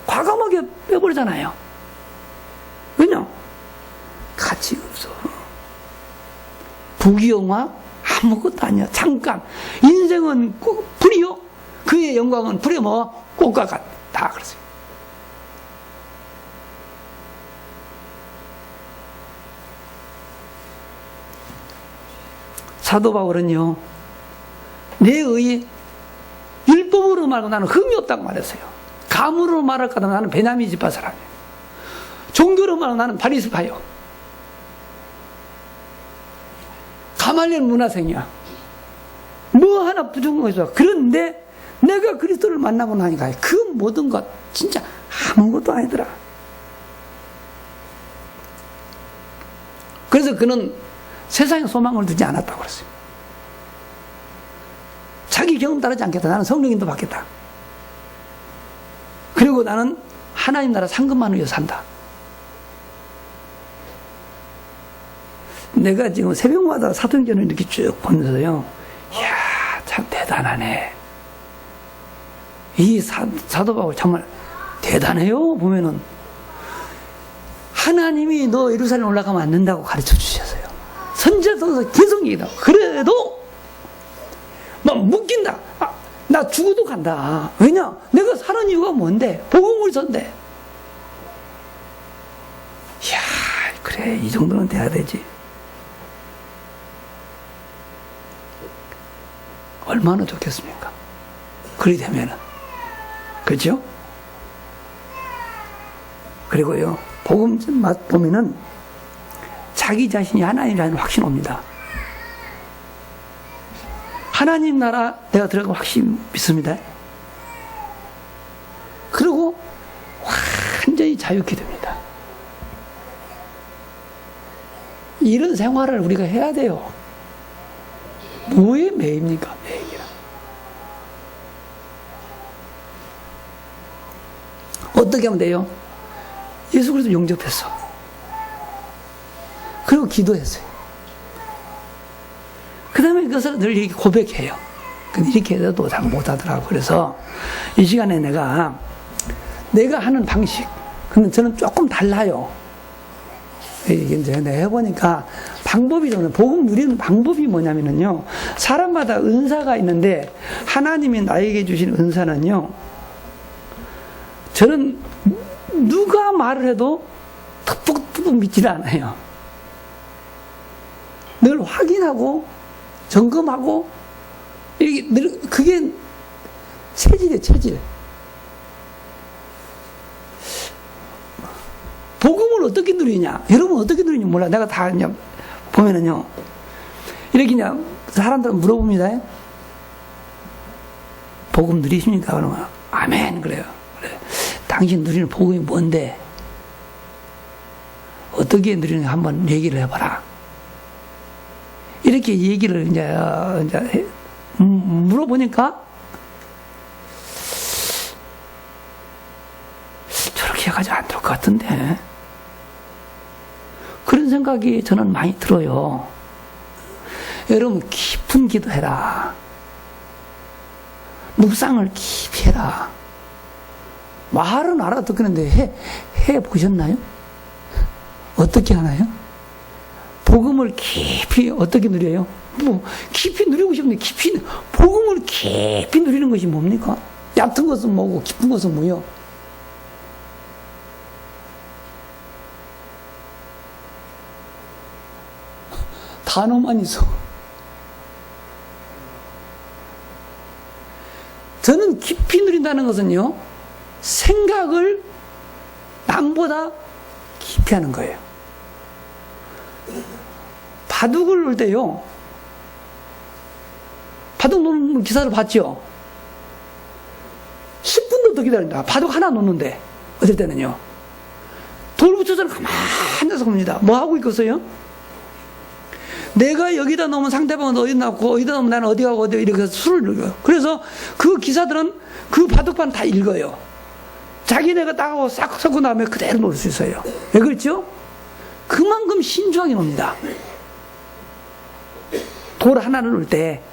과감하게 빼버리잖아요. 왜냐? 가치가 없어. 부귀영화 아무것도 아니야. 잠깐. 인생은 불이요, 그의 영광은 불에 뭐 꽃과 같다 그랬어요. 사도 바울은요, 내 의에 율법으로 말하고 나는 흠이 없다고 말했어요. 가문으로 말할까 하면 나는 베냐민 지파 사람이에요. 종교로 말하면 나는 바리새파요. 가말리엘 문화생이야. 뭐 하나 부족한 거 있어. 그런데 내가 그리스도를 만나고 나니까 그 모든 것 진짜 아무것도 아니더라. 그래서 그는 세상에 소망을 두지 않았다고 그랬어요. 자기 경험 따르지 않겠다. 나는 성령님도 받겠다. 그리고 나는 하나님 나라 상급만을 위해서 산다. 내가 지금 새벽마다 사도행전을 이렇게 쭉 보면서요, 이야, 참 대단하네. 이 사도 바울 정말 대단해요. 보면은 하나님이 너 예루살렘 올라가면 안 된다고 가르쳐 주셨어요. 선지자서에서 계속 얘기다. 그래도 막 묶인다. 나 죽어도 간다. 왜냐? 내가 사는 이유가 뭔데? 복음을 전데. 이야, 그래, 이 정도는 돼야 되지. 얼마나 좋겠습니까? 그리 되면은. 그렇죠? 그리고요, 복음 맛 보면은 자기 자신이 하나님이라는 확신 옵니다. 하나님 나라 내가 들어가고 확신 믿습니다. 그리고 완전히 자유케 됩니다. 이런 생활을 우리가 해야 돼요. 뭐에 매입니까? 매입이라. 어떻게 하면 돼요? 예수 그리스도 영접했어. 그리고 기도했어요. 그 다음에 그것을 늘 이렇게 고백해요. 근데 이렇게 해도 잘 못하더라고. 그래서 이 시간에 내가 하는 방식, 근데 저는 조금 달라요. 이제 내가 해보니까 방법이 저는 복음 누리는 방법이 뭐냐면요. 사람마다 은사가 있는데 하나님이 나에게 주신 은사는요. 저는 누가 말을 해도 툭툭툭 믿지를 않아요. 늘 확인하고 점검하고 이게 늘 그게 체질이에요, 체질. 복음을 어떻게 누리냐? 여러분 어떻게 누리냐 몰라. 내가 다 그냥 보면은요. 이렇게 그냥 사람들은 물어봅니다. 복음 누리십니까? 그러면 아멘 그래요. 그래. 당신 누리는 복음이 뭔데? 어떻게 누리는가 한번 얘기를 해봐라. 이렇게 얘기를 이제 물어보니까 저렇게 해가지고 안 될 것 같은데. 그런 생각이 저는 많이 들어요. 여러분 깊은 기도해라. 묵상을 깊이 해라. 말은 알아듣겠는데 해 보셨나요? 어떻게 하나요? 복음을 깊이 어떻게 누려요? 뭐 깊이 누리고 싶은데 깊이 복음을 깊이 누리는 것이 뭡니까? 얕은 것은 뭐고 깊은 것은 뭐요? 단어만 있어. 저는 깊이 누린다는 것은요, 생각을 남보다 깊이 하는 거예요. 바둑을 놓을 때요, 바둑 놓는 기사를 봤죠? 10분도 더 기다린다. 바둑 하나 놓는데, 어떨 때는요, 돌 붙여서는 가만히 앉아서 봅니다. 뭐 하고 있겠어요? 내가 여기다 놓으면 상대방은 어디 놨고, 어디다 놓으면 나는 어디 가고, 어디 이렇게 수를 읽어요. 그래서 그 기사들은 그 바둑판 다 읽어요. 자기네가 따가고 싹 섞은 다음에 그대로 놓을 수 있어요. 왜 그렇죠? 그만큼 신중하게 놉니다. 돌 하나를 놓을 때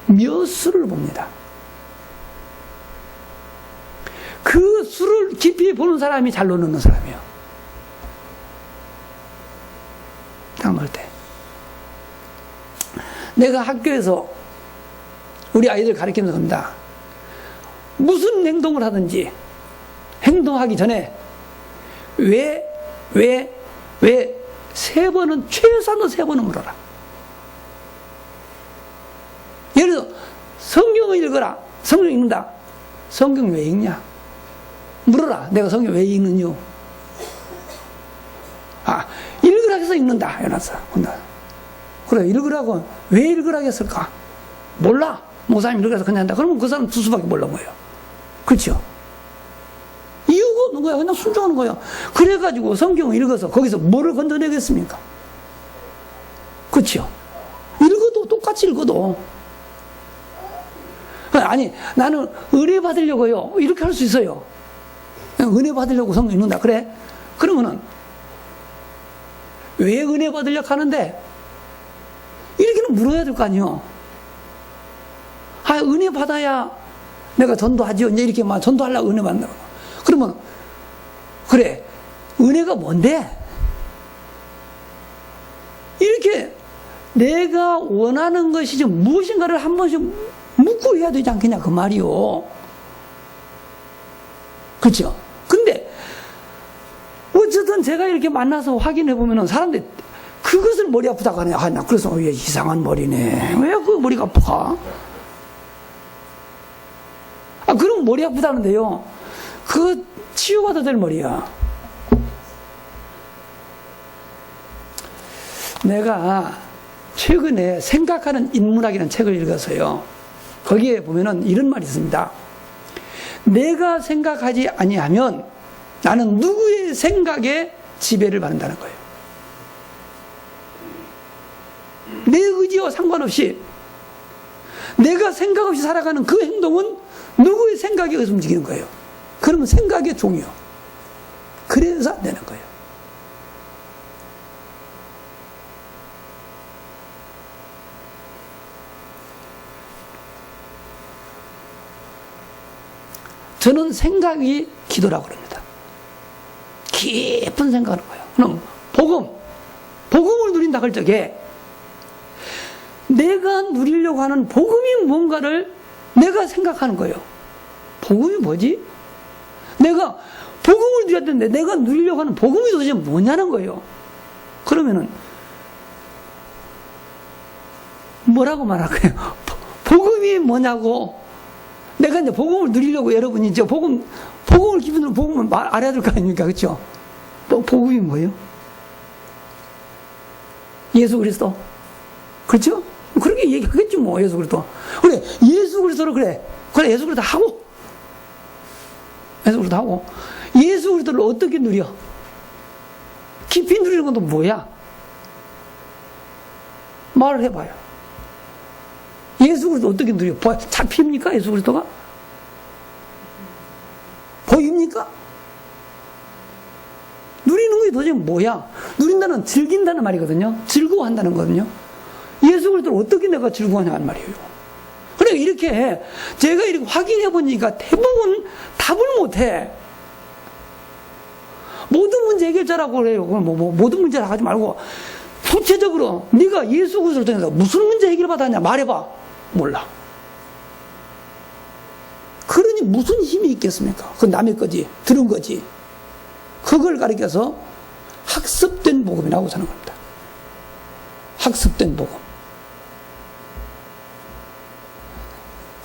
몇 수를 봅니다. 그 수를 깊이 보는 사람이 잘 놓는 사람이에요. 딱 놓을 때. 내가 학교에서 우리 아이들 가르치면서 합니다. 무슨 행동을 하든지 행동하기 전에 왜 세 번은 최소한도 세 번은 물어라. 예를 들어 성경을 읽어라. 성경 읽는다. 성경 왜 읽냐? 물어라. 내가 성경 왜 읽는 이유? 읽으라 해서 읽는다. 해놨어. 그래, 읽으라고. 왜 읽으라고 했을까? 몰라. 목사님 읽어서 그냥 한다. 그러면 그 사람 두 수밖에 몰라 거예요. 그렇죠? 이유가 없는 거야. 그냥 순종하는 거야. 그래가지고 성경을 읽어서 거기서 뭐를 건져내겠습니까? 그렇죠? 읽어도 똑같이 읽어도. 아니, 나는 은혜 받으려고요. 이렇게 할 수 있어요. 은혜 받으려고 성경 읽는다. 그래? 그러면은 왜 은혜 받으려고 하는데? 이렇게는 물어야 될 거 아니에요. 은혜 받아야 내가 전도하지요. 이제 이렇게 막 전도하려고 은혜 받는다고. 그러면, 그래, 은혜가 뭔데? 이렇게 내가 원하는 것이 좀 무엇인가를 한 번씩 묻고 해야 되지 않겠냐, 그 말이요. 그렇죠? 근데, 어쨌든 제가 이렇게 만나서 확인해 보면은 사람들이 그것을 머리 아프다고 하네. 나 그래서 왜 이상한 머리네. 왜 그 머리가 아파? 그럼 머리 아프다는데요. 그 치유받아야 될 머리야. 내가 최근에 생각하는 인문학이라는 책을 읽어서요. 거기에 보면은 이런 말이 있습니다. 내가 생각하지 아니하면 나는 누구의 생각에 지배를 받는다는 거예요. 내 의지와 상관없이 내가 생각 없이 살아가는 그 행동은 누구의 생각에 의해서 움직이는 거예요. 그러면 생각의 종이요. 그래서 안 되는 거예요. 저는 생각이 기도라고 그럽니다. 깊은 생각하는 거예요. 그럼 복음, 할 적에 내가 누리려고 하는 복음이 뭔가를 내가 생각하는 거예요. 복음이 뭐지? 내가 복음을 누려야 되는데 내가 누리려고 하는 복음이 도대체 뭐냐는 거예요. 그러면은 뭐라고 말할까요? 복음이 뭐냐고. 내가 이제 복음을 누리려고 여러분이 이제 복음을 기준으로 복음을 알아야 될 거 아닙니까? 그렇죠? 복음이 뭐예요? 예수 그리스도. 그렇죠? 그렇게 얘기하겠지 뭐. 예수 그리스도. 그래 예수 그리스도를 그래 예수 그리스도 하고 예수 그리스도를 어떻게 누려? 깊이 누리는 것도 뭐야? 말을 해봐요. 예수 그리스도 어떻게 누려? 잡힙니까? 예수 그리스도가? 보입니까? 누리는 게 도대체 뭐야? 누린다는 즐긴다는 말이거든요. 즐거워한다는 거거든요. 예수 그리스도를 어떻게 내가 즐거워하냐는 말이에요. 그러니까 이렇게 제가 이렇게 확인해 보니까 대부분 답을 못해. 모든 문제 해결자라고 그래요. 모든 문제를 하지 말고 구체적으로 네가 예수 그리스도를 통해서 무슨 문제 해결받았냐 말해봐. 몰라. 그러니 무슨 힘이 있겠습니까? 그건 남의 거지, 들은 거지. 그걸 가리켜서 학습된 복음이라고 하는 겁니다. 학습된 복음.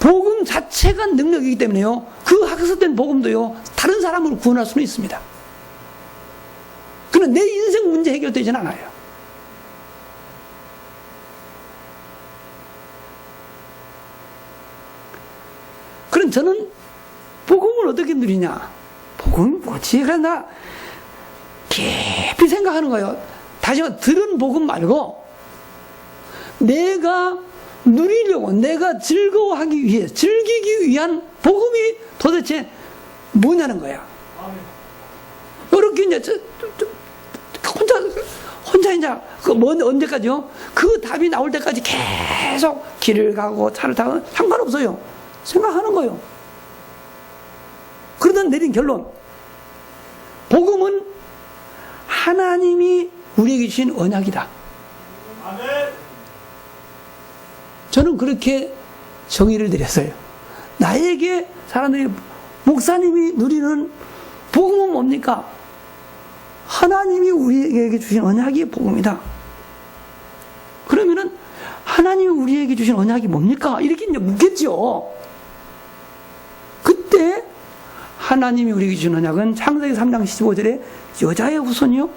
복음 자체가 능력이기 때문에요. 그 학습된 복음도요, 다른 사람을 구원할 수는 있습니다. 그러나 내 인생 문제 해결되지는 않아요. 그럼 저는 복음을 어떻게 누리냐? 복음이 뭐지? 그래서 나 깊이 생각하는 거예요. 다시 한번 들은 복음 말고 내가 누리려고, 내가 즐거워하기 위해, 즐기기 위한 복음이 도대체 뭐냐는 거야. 이렇게 이제 혼자 이제 언제까지요? 그 답이 나올 때까지 계속 길을 가고 차를 타고 상관없어요. 생각하는 거예요. 그러다 내린 결론, 복음은 하나님이 우리에게 주신 언약이다. 저는 그렇게 정의를 드렸어요. 나에게 사람들이 목사님이 누리는 복음은 뭡니까? 하나님이 우리에게 주신 언약이 복음이다. 그러면은 하나님이 우리에게 주신 언약이 뭡니까? 이렇게 이제 묻겠죠. 그때 하나님이 우리에게 주신 언약은 창세기 3장 15절에 여자의 후손이요,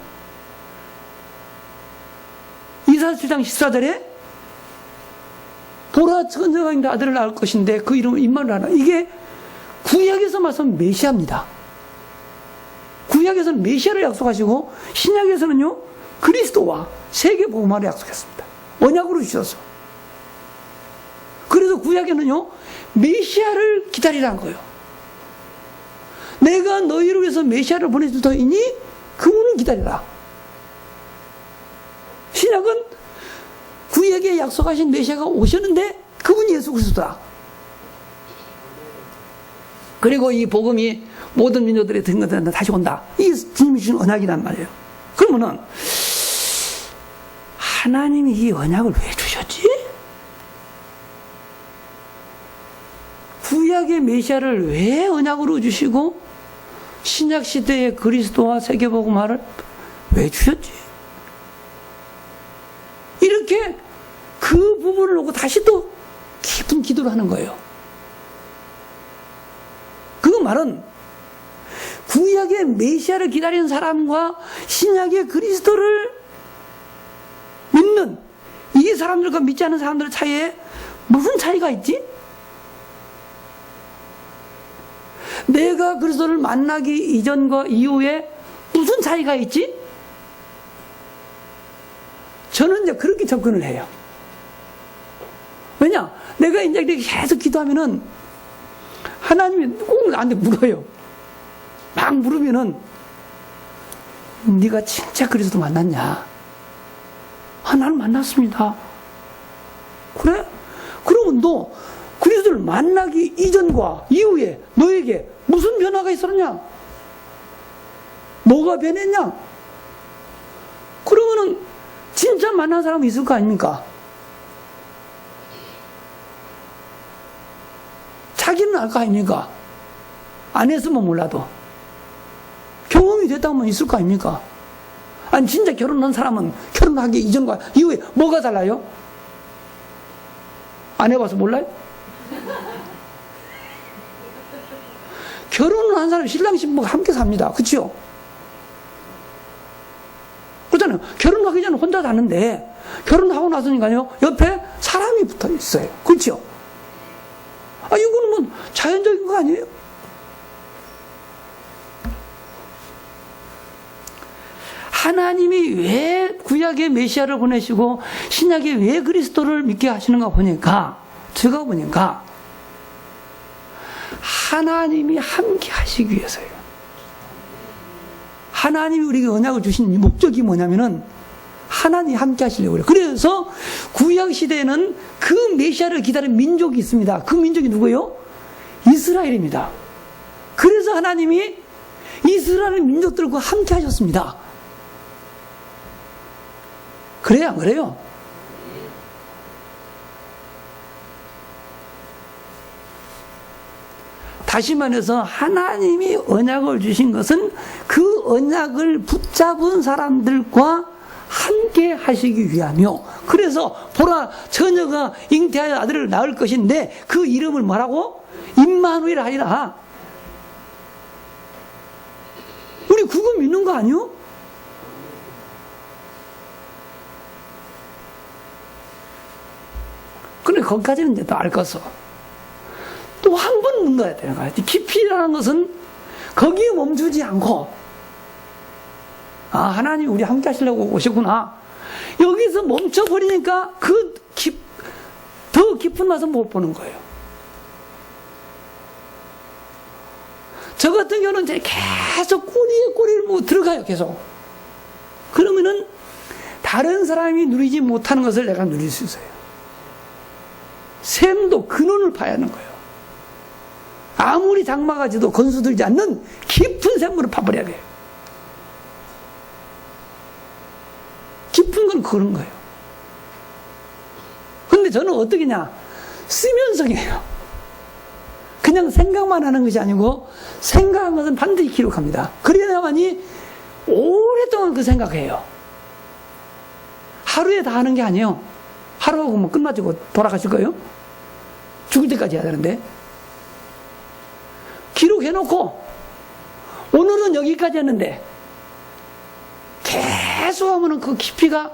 이사야 7장 14절에 보라 천사가 있는데 아들을 낳을 것인데 그 이름을 임마누엘 하라. 이게 구약에서 말씀 메시아입니다. 구약에서는 메시아를 약속하시고 신약에서는요 그리스도와 세계 복음화를 약속했습니다. 언약으로 주셔서. 그래서 구약에는요 메시아를 기다리라는 거예요. 내가 너희를 위해서 메시아를 보내줄 터이니 그분을 기다리라. 신약은 구약에 약속하신 메시아가 오셨는데 그분이 예수 그리스도다. 그리고 이 복음이 모든 민족들이 듣는 것들한테 다시 온다. 이 주님이 주신 언약이란 말이에요. 그러면은 하나님이 이 언약을 왜 주셨지? 구약의 메시아를 왜 언약으로 주시고 신약 시대의 그리스도와 세계복음화를 왜 주셨지? 이렇게 그 부분을 놓고 다시 또 깊은 기도를 하는 거예요. 그 말은 구약의 메시아를 기다리는 사람과 신약의 그리스도를 믿는 이 사람들과 믿지 않는 사람들의 차이에 무슨 차이가 있지? 내가 그리스도를 만나기 이전과 이후에 무슨 차이가 있지? 저는 이제 그렇게 접근을 해요. 왜냐? 내가 이제 이렇게 계속 기도하면은 하나님이 꼭 나한테 물어요. 막 물으면은 네가 진짜 그리스도 만났냐? 아, 나는 만났습니다. 그래? 그러면 너 그리스도를 만나기 이전과 이후에 너에게 무슨 변화가 있었냐? 뭐가 변했냐? 그러면은 진짜 진짜 만난 사람은 있을 거 아닙니까? 자기는 알 거 아닙니까? 안 했으면 몰라도. 경험이 됐다면 있을 거 아닙니까? 아니, 진짜 결혼한 사람은 결혼하기 이전과 이후에 뭐가 달라요? 안 해봐서 몰라요? 결혼을 한 사람이 신랑 신부가 함께 삽니다. 그치요? 그렇잖아요. 결혼하기 전에 혼자 사는데 결혼하고 나서니까요 옆에 사람이 붙어 있어요. 그렇죠? 아, 이거는 뭐 자연적인 거 아니에요? 하나님이 왜 구약의 메시아를 보내시고 신약에 왜 그리스도를 믿게 하시는가 보니까, 제가 보니까 하나님이 함께 하시기 위해서예요. 하나님이 우리에게 언약을 주신 목적이 뭐냐면은 하나님이 함께 하시려고 그래요. 그래서 구약 시대에는 그 메시아를 기다리는 민족이 있습니다. 그 민족이 누구예요? 이스라엘입니다. 그래서 하나님이 이스라엘 민족들과 함께 하셨습니다. 그래요, 안 그래요? 다시 말해서 하나님이 언약을 주신 것은 그 언약을 붙잡은 사람들과 함께 하시기 위하며, 그래서 보라 처녀가 잉태하여 아들을 낳을 것인데 그 이름을 뭐라고? 임마누엘 하리라. 우리 그거 믿는 거 아니요? 근데 거기까지는 이제 또 알 것어. 또 한 번 넣어야 되는 거야. 깊이라는 것은 거기에 멈추지 않고, 아, 하나님 우리 함께 하시려고 오셨구나. 여기서 멈춰버리니까 더 깊은 맛은 못 보는 거예요. 저 같은 경우는 이제 계속 꼬리를 뭐 들어가요, 계속. 그러면은 다른 사람이 누리지 못하는 것을 내가 누릴 수 있어요. 샘도 근원을 파야 하는 거예요. 아무리 장마가지도 건수들지 않는 깊은 샘물을 파버려야 돼요. 깊은 건 그런 거예요. 근데 저는 어떻게냐? 쓰면성이에요. 그냥 생각만 하는 것이 아니고 생각한 것은 반드시 기록합니다. 그래야만이 오랫동안 그 생각해요. 하루에 다 하는 게 아니에요. 하루하고 뭐 끝나지고 돌아가실 거예요? 죽을 때까지 해야 되는데. 기록해놓고 오늘은 여기까지 했는데 계속 하면은 그 깊이가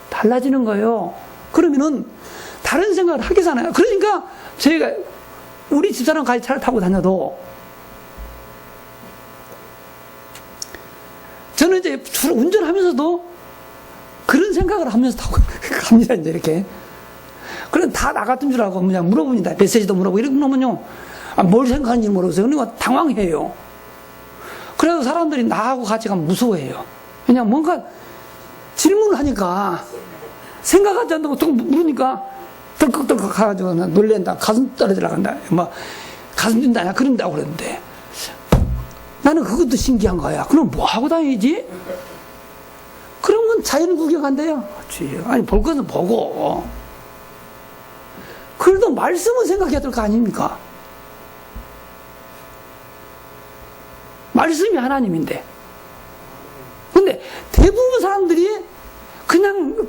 달라지는 거예요. 그러면은 다른 생각을 하겠잖아요. 그러니까 저희가 우리 집사람 같이 차를 타고 다녀도 저는 이제 주로 운전하면서도 그런 생각을 하면서 타고 갑니다. 이제 이렇게. 그럼 다 나 같은 줄 알고 그냥 물어봅니다. 메시지도 물어보고 이렇게 그러면요. 아, 뭘 생각하는지 모르겠어요. 그러니까 당황해요. 그래서 사람들이 나하고 같이 가면 무서워해요. 그냥 뭔가 질문을 하니까 생각하지 않는다고 또 물으니까 덜컥덜컥 가가지고 놀랜다. 가슴 떨어지려 간다. 막 가슴 뛴다. 그런다고 그랬는데 나는 그것도 신기한 거야. 그럼 뭐 하고 다니지? 그러면 자연 구경한대요. 아니 볼 것은 보고. 그래도 말씀은 생각해야 될 거 아닙니까? 말씀이 하나님인데. 근데 대부분 사람들이 그냥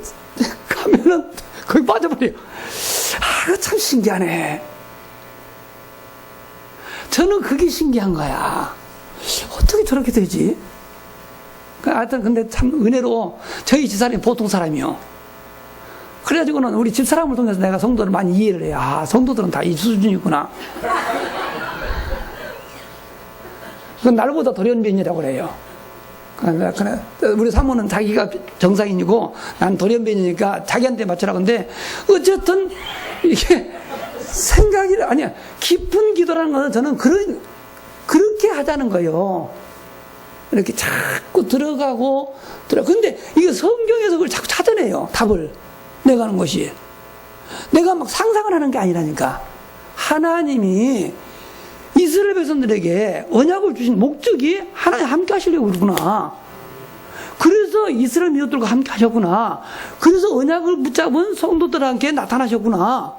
가면은 거기 빠져버려요. 아, 참 신기하네. 저는 그게 신기한 거야. 어떻게 저렇게 되지? 하여튼 근데 참 은혜로 저희 집사람이 보통 사람이요. 그래가지고는 우리 집사람을 통해서 내가 성도를 많이 이해를 해요. 아, 성도들은 다 이 수준이구나. 그건 날보다 돌연변이라고 그래요. 우리 사모는 자기가 정상인이고 난 돌연변이니까 자기한테 맞추라고 하는데, 어쨌든 이게 생각이 아니야. 깊은 기도라는 것은 저는 그렇게 하자는 거예요. 이렇게 자꾸 들어가고 근데 이게 성경에서 그걸 자꾸 찾아내요. 답을 내가 하는 것이. 내가 막 상상을 하는 게 아니라니까. 하나님이 이스라엘 백성들에게 언약을 주신 목적이 하나님 함께 하시려고 그러구나. 그래서 이스라엘 민족들과 함께 하셨구나. 그래서 언약을 붙잡은 성도들한테 나타나셨구나.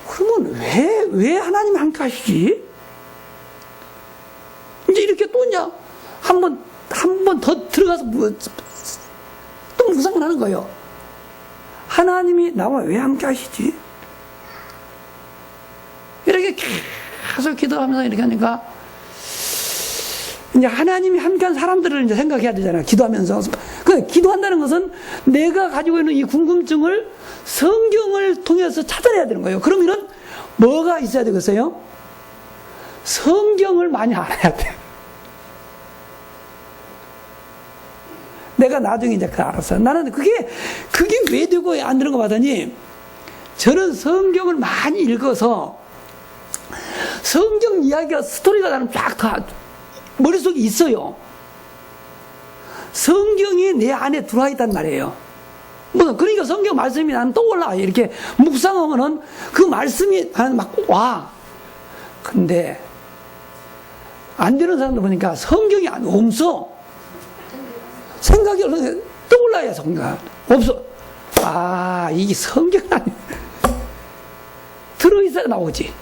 그러면 왜 하나님이 함께 하시지? 이제 이렇게 또 이제 한 번 더 들어가서 또 묵상을 하는 거예요. 하나님이 나와 왜 함께 하시지? 이렇게 계속 기도하면서 이렇게 하니까 이제 하나님이 함께한 사람들을 이제 생각해야 되잖아요. 기도하면서. 기도한다는 것은 내가 가지고 있는 이 궁금증을 성경을 통해서 찾아내야 되는 거예요. 그러면은 뭐가 있어야 되겠어요? 성경을 많이 알아야 돼요. 내가 나중에 이제 그걸 알았어요. 나는 그게 왜 되고 안 되는 거 봤더니 저는 성경을 많이 읽어서 성경 이야기가 스토리가 나는 쫙 다 머릿속에 있어요. 성경이 내 안에 들어와 있단 말이에요. 그러니까 성경 말씀이 나는 떠올라. 이렇게 묵상하면은 그 말씀이 나는 막 와. 근데 안 되는 사람들 보니까 성경이 없어. 생각이 떠올라야 성경 없어. 아, 이게 성경 아니야. 들어있어야 나오지.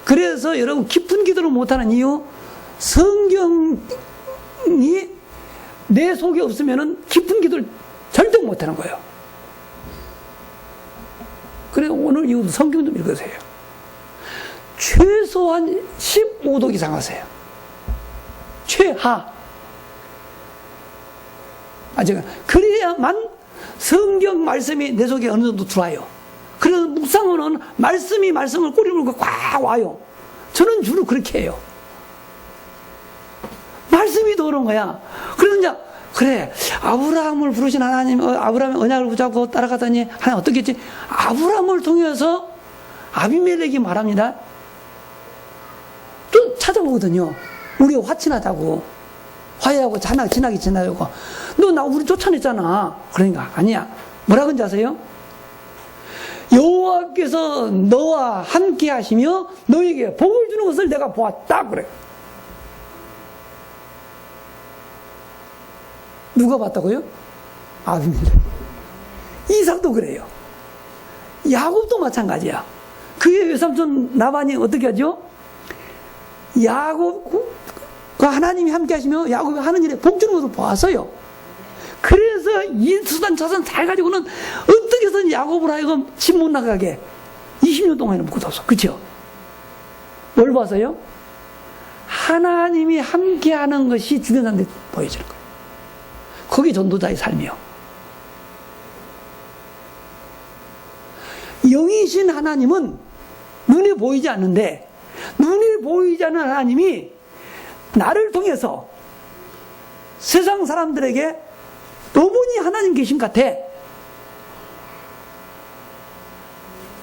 그래서 여러분 깊은 기도를 못하는 이유, 성경이 내 속에 없으면 깊은 기도를 절대 못하는 거예요. 그래서 오늘 이후도 성경 좀 읽으세요. 최소한 15독 이상 하세요. 최하. 그래야만 성경 말씀이 내 속에 어느 정도 들어와요. 그래서 묵상은 말씀을 꼬리 물고 꽉 와요. 저는 주로 그렇게 해요. 말씀이 더 그런 거야. 그래서 이제 그래, 아브라함을 부르신 하나님, 아브라함의 언약을 붙잡고 따라가더니 하나님 어떻게 했지? 아브라함을 통해서 아비멜렉이 말합니다. 또 찾아보거든요. 우리가 화친하자고, 화해하고 진하게 지나고. 너 우리 쫓아냈잖아. 그러니까 아니야. 뭐라 그런지 아세요? 여호와께서 너와 함께 하시며 너에게 복을 주는 것을 내가 보았다. 그래. 누가 봤다고요? 아비멜렉. 이삭도 그래요. 야곱도 마찬가지야. 그의 외삼촌 나반이 어떻게 하죠? 야곱과 하나님이 함께 하시며 야곱이 하는 일에 복 주는 것을 보았어요. 그래서 이 수단 자산 잘 가지고는 어떻게 해서든 야곱을 하여금 집 못 나가게 20년 동안이나 묶어뒀어. 그쵸? 뭘 봐서요? 하나님이 함께 하는 것이 주변 사람들이 보여지는 거예요. 그게 전도자의 삶이요. 영이신 하나님은 눈에 보이지 않는데, 눈에 보이지 않는 하나님이 나를 통해서 세상 사람들에게 너분이 하나님 계신 것 같아.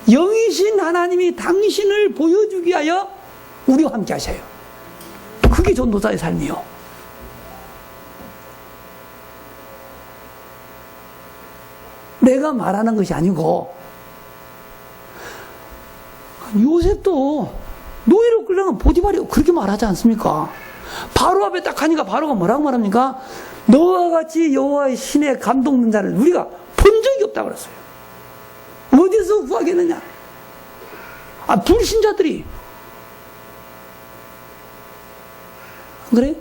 영이신 하나님이 당신을 보여주기 위하여 우리와 함께 하셔요. 그게 전도자의 삶이요. 내가 말하는 것이 아니고, 요셉도 노예로 끌려간 보디발이 그렇게 말하지 않습니까? 바로 앞에 딱 가니까 바로가 뭐라고 말합니까? 너와 같이 여호와의 신에 감동된 자를 우리가 본 적이 없다고 그랬어요. 어디서 구하겠느냐? 불신자들이. 그래?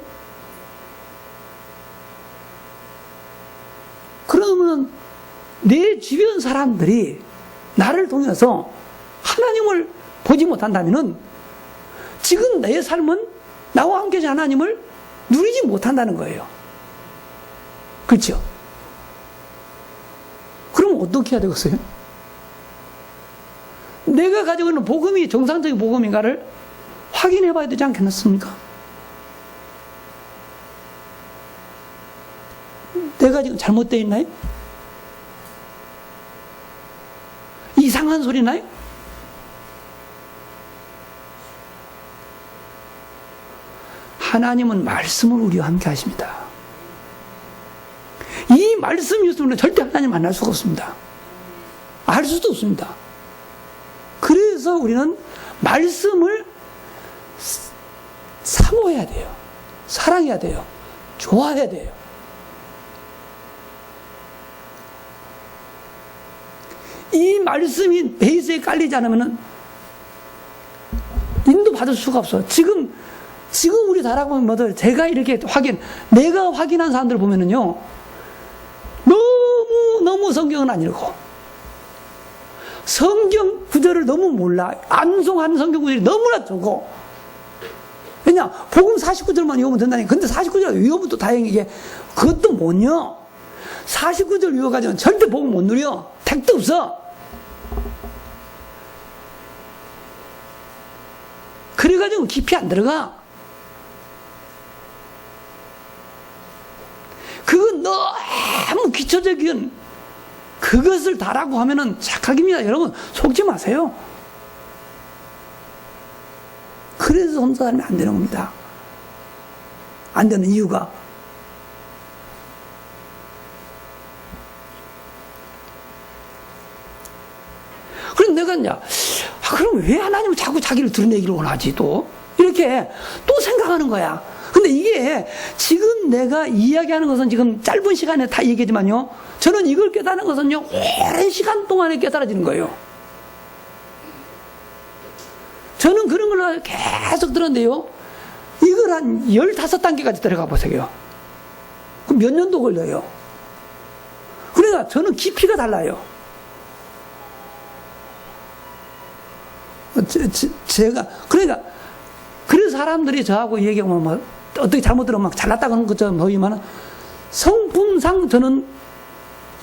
그러면 내 주변 사람들이 나를 통해서 하나님을 보지 못한다면은 지금 내 삶은 나와 함께 하신 하나님을 누리지 못한다는 거예요. 그렇죠? 그럼 어떻게 해야 되겠어요? 내가 가지고 있는 복음이 정상적인 복음인가를 확인해 봐야 되지 않겠습니까? 내가 지금 잘못되어 있나요? 이상한 소리 나요? 하나님은 말씀을 우리와 함께 하십니다. 이 말씀이 없으면 절대 하나님 만날 수가 없습니다. 알 수도 없습니다. 그래서 우리는 말씀을 사모해야 돼요. 사랑해야 돼요. 좋아해야 돼요. 이 말씀이 베이스에 깔리지 않으면 인도받을 수가 없어. 지금 우리 다락방 뭐들 제가 이렇게 내가 확인한 사람들 보면은요, 너무 성경은 안 읽고, 성경 구절을 너무 몰라. 암송하는 성경 구절이 너무나 적고, 왜냐, 복음 49절만 외우면 된다니까. 근데 49절 외우면 또 다행히 이게, 그것도 뭐냐? 49절 외워가지고는 절대 복음 못 누려. 택도 없어. 그래가지고 깊이 안 들어가. 그건 너무 기초적인 그것을 다라고 하면은 착각입니다. 여러분, 속지 마세요. 그래서 선사하면 안 되는 겁니다. 안 되는 이유가, 그럼 내가 이제, 그럼 왜 하나님은 자꾸 자기를 드러내기를 원하지, 또? 이렇게 또 생각하는 거야. 근데 이게 지금 내가 이야기하는 것은 지금 짧은 시간에 다 얘기하지만요, 저는 이걸 깨닫는 것은요, 오랜 시간 동안에 깨달아지는 거예요. 저는 그런 걸 계속 들었는데요, 이걸 한 15단계까지 들어가 보세요. 그럼 몇 년도 걸려요. 그러니까 저는 깊이가 달라요. 그러니까, 그래서 사람들이 저하고 얘기하면 뭐, 어떻게 잘못 들으면 막 잘났다고 하는 것처럼 보이지만, 성품상 저는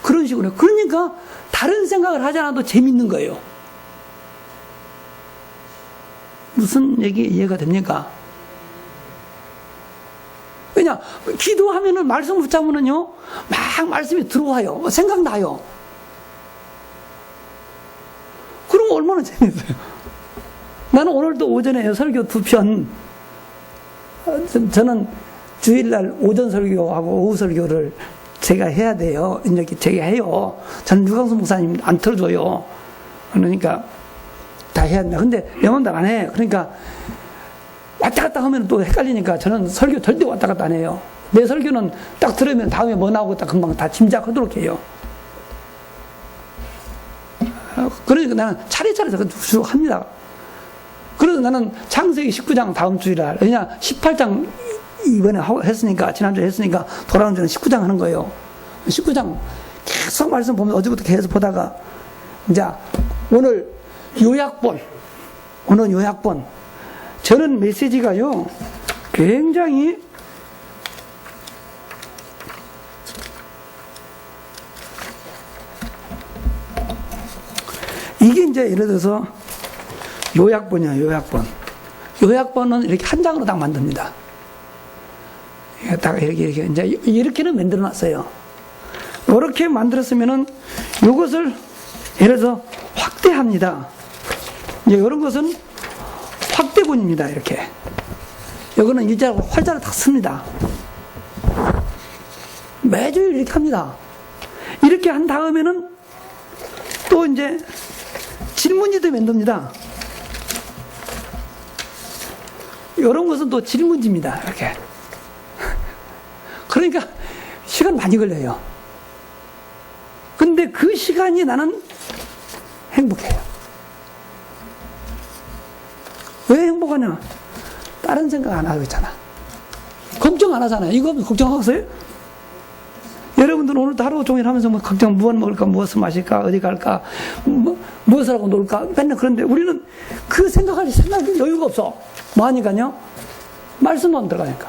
그런 식으로 해요. 그러니까, 다른 생각을 하지 않아도 재밌는 거예요. 무슨 얘기 이해가 됩니까? 왜냐, 기도하면은 말씀 붙잡으면요, 막 말씀이 들어와요. 생각나요. 그럼 얼마나 재밌어요. 나는 오늘도 오전에 설교 2편, 저는 주일날 오전 설교하고 오후 설교를 제가 해야 돼요. 이렇게 제가 해요. 저는 유광수 목사님 안 틀어줘요. 그러니까 다 해야 된다. 근데 영원도 안 해. 그러니까 왔다 갔다 하면 또 헷갈리니까 저는 설교 절대 왔다 갔다 안 해요. 내 설교는 딱 들으면 다음에 뭐 나오고 딱 금방 다 짐작하도록 해요. 그러니까 나는 차례차례 쭉 합니다. 그래서 나는 창세기 19장 다음 주일날, 왜냐 18장 이번에 했으니까, 지난주에 했으니까 돌아오는 주는 19장 하는 거예요. 19장 계속 말씀 보면 어제부터 계속 보다가 이제 오늘 요약본, 저는 메시지가요 굉장히 이게 이제 예를 들어서 요약본이야, 요약본. 요약본은 이렇게 한 장으로 딱 만듭니다. 딱 이렇게 이제 이렇게는 만들어 놨어요. 이렇게 만들었으면은 이것을 예를 들어서 확대합니다. 이제 이런 것은 확대본입니다. 이렇게. 이거는 일자로 활자를 딱 씁니다. 매주 이렇게 합니다. 이렇게 한 다음에는 또 이제 질문지도 만듭니다. 이런 것은 또 질문지입니다. 이렇게. 그러니까 시간 많이 걸려요. 근데 그 시간이 나는 행복해요. 왜 행복하냐? 다른 생각 안 하고 있잖아. 걱정 안 하잖아요. 이거 걱정하겠어요? 여러분들은 오늘도 하루 종일 하면서 뭐 걱정, 무엇 먹을까, 무엇을 마실까, 어디 갈까, 무엇을 하고 놀까, 맨날 그런데 우리는 그 생각할 여유가 없어. 뭐 하니까요? 말씀만 들어가니까.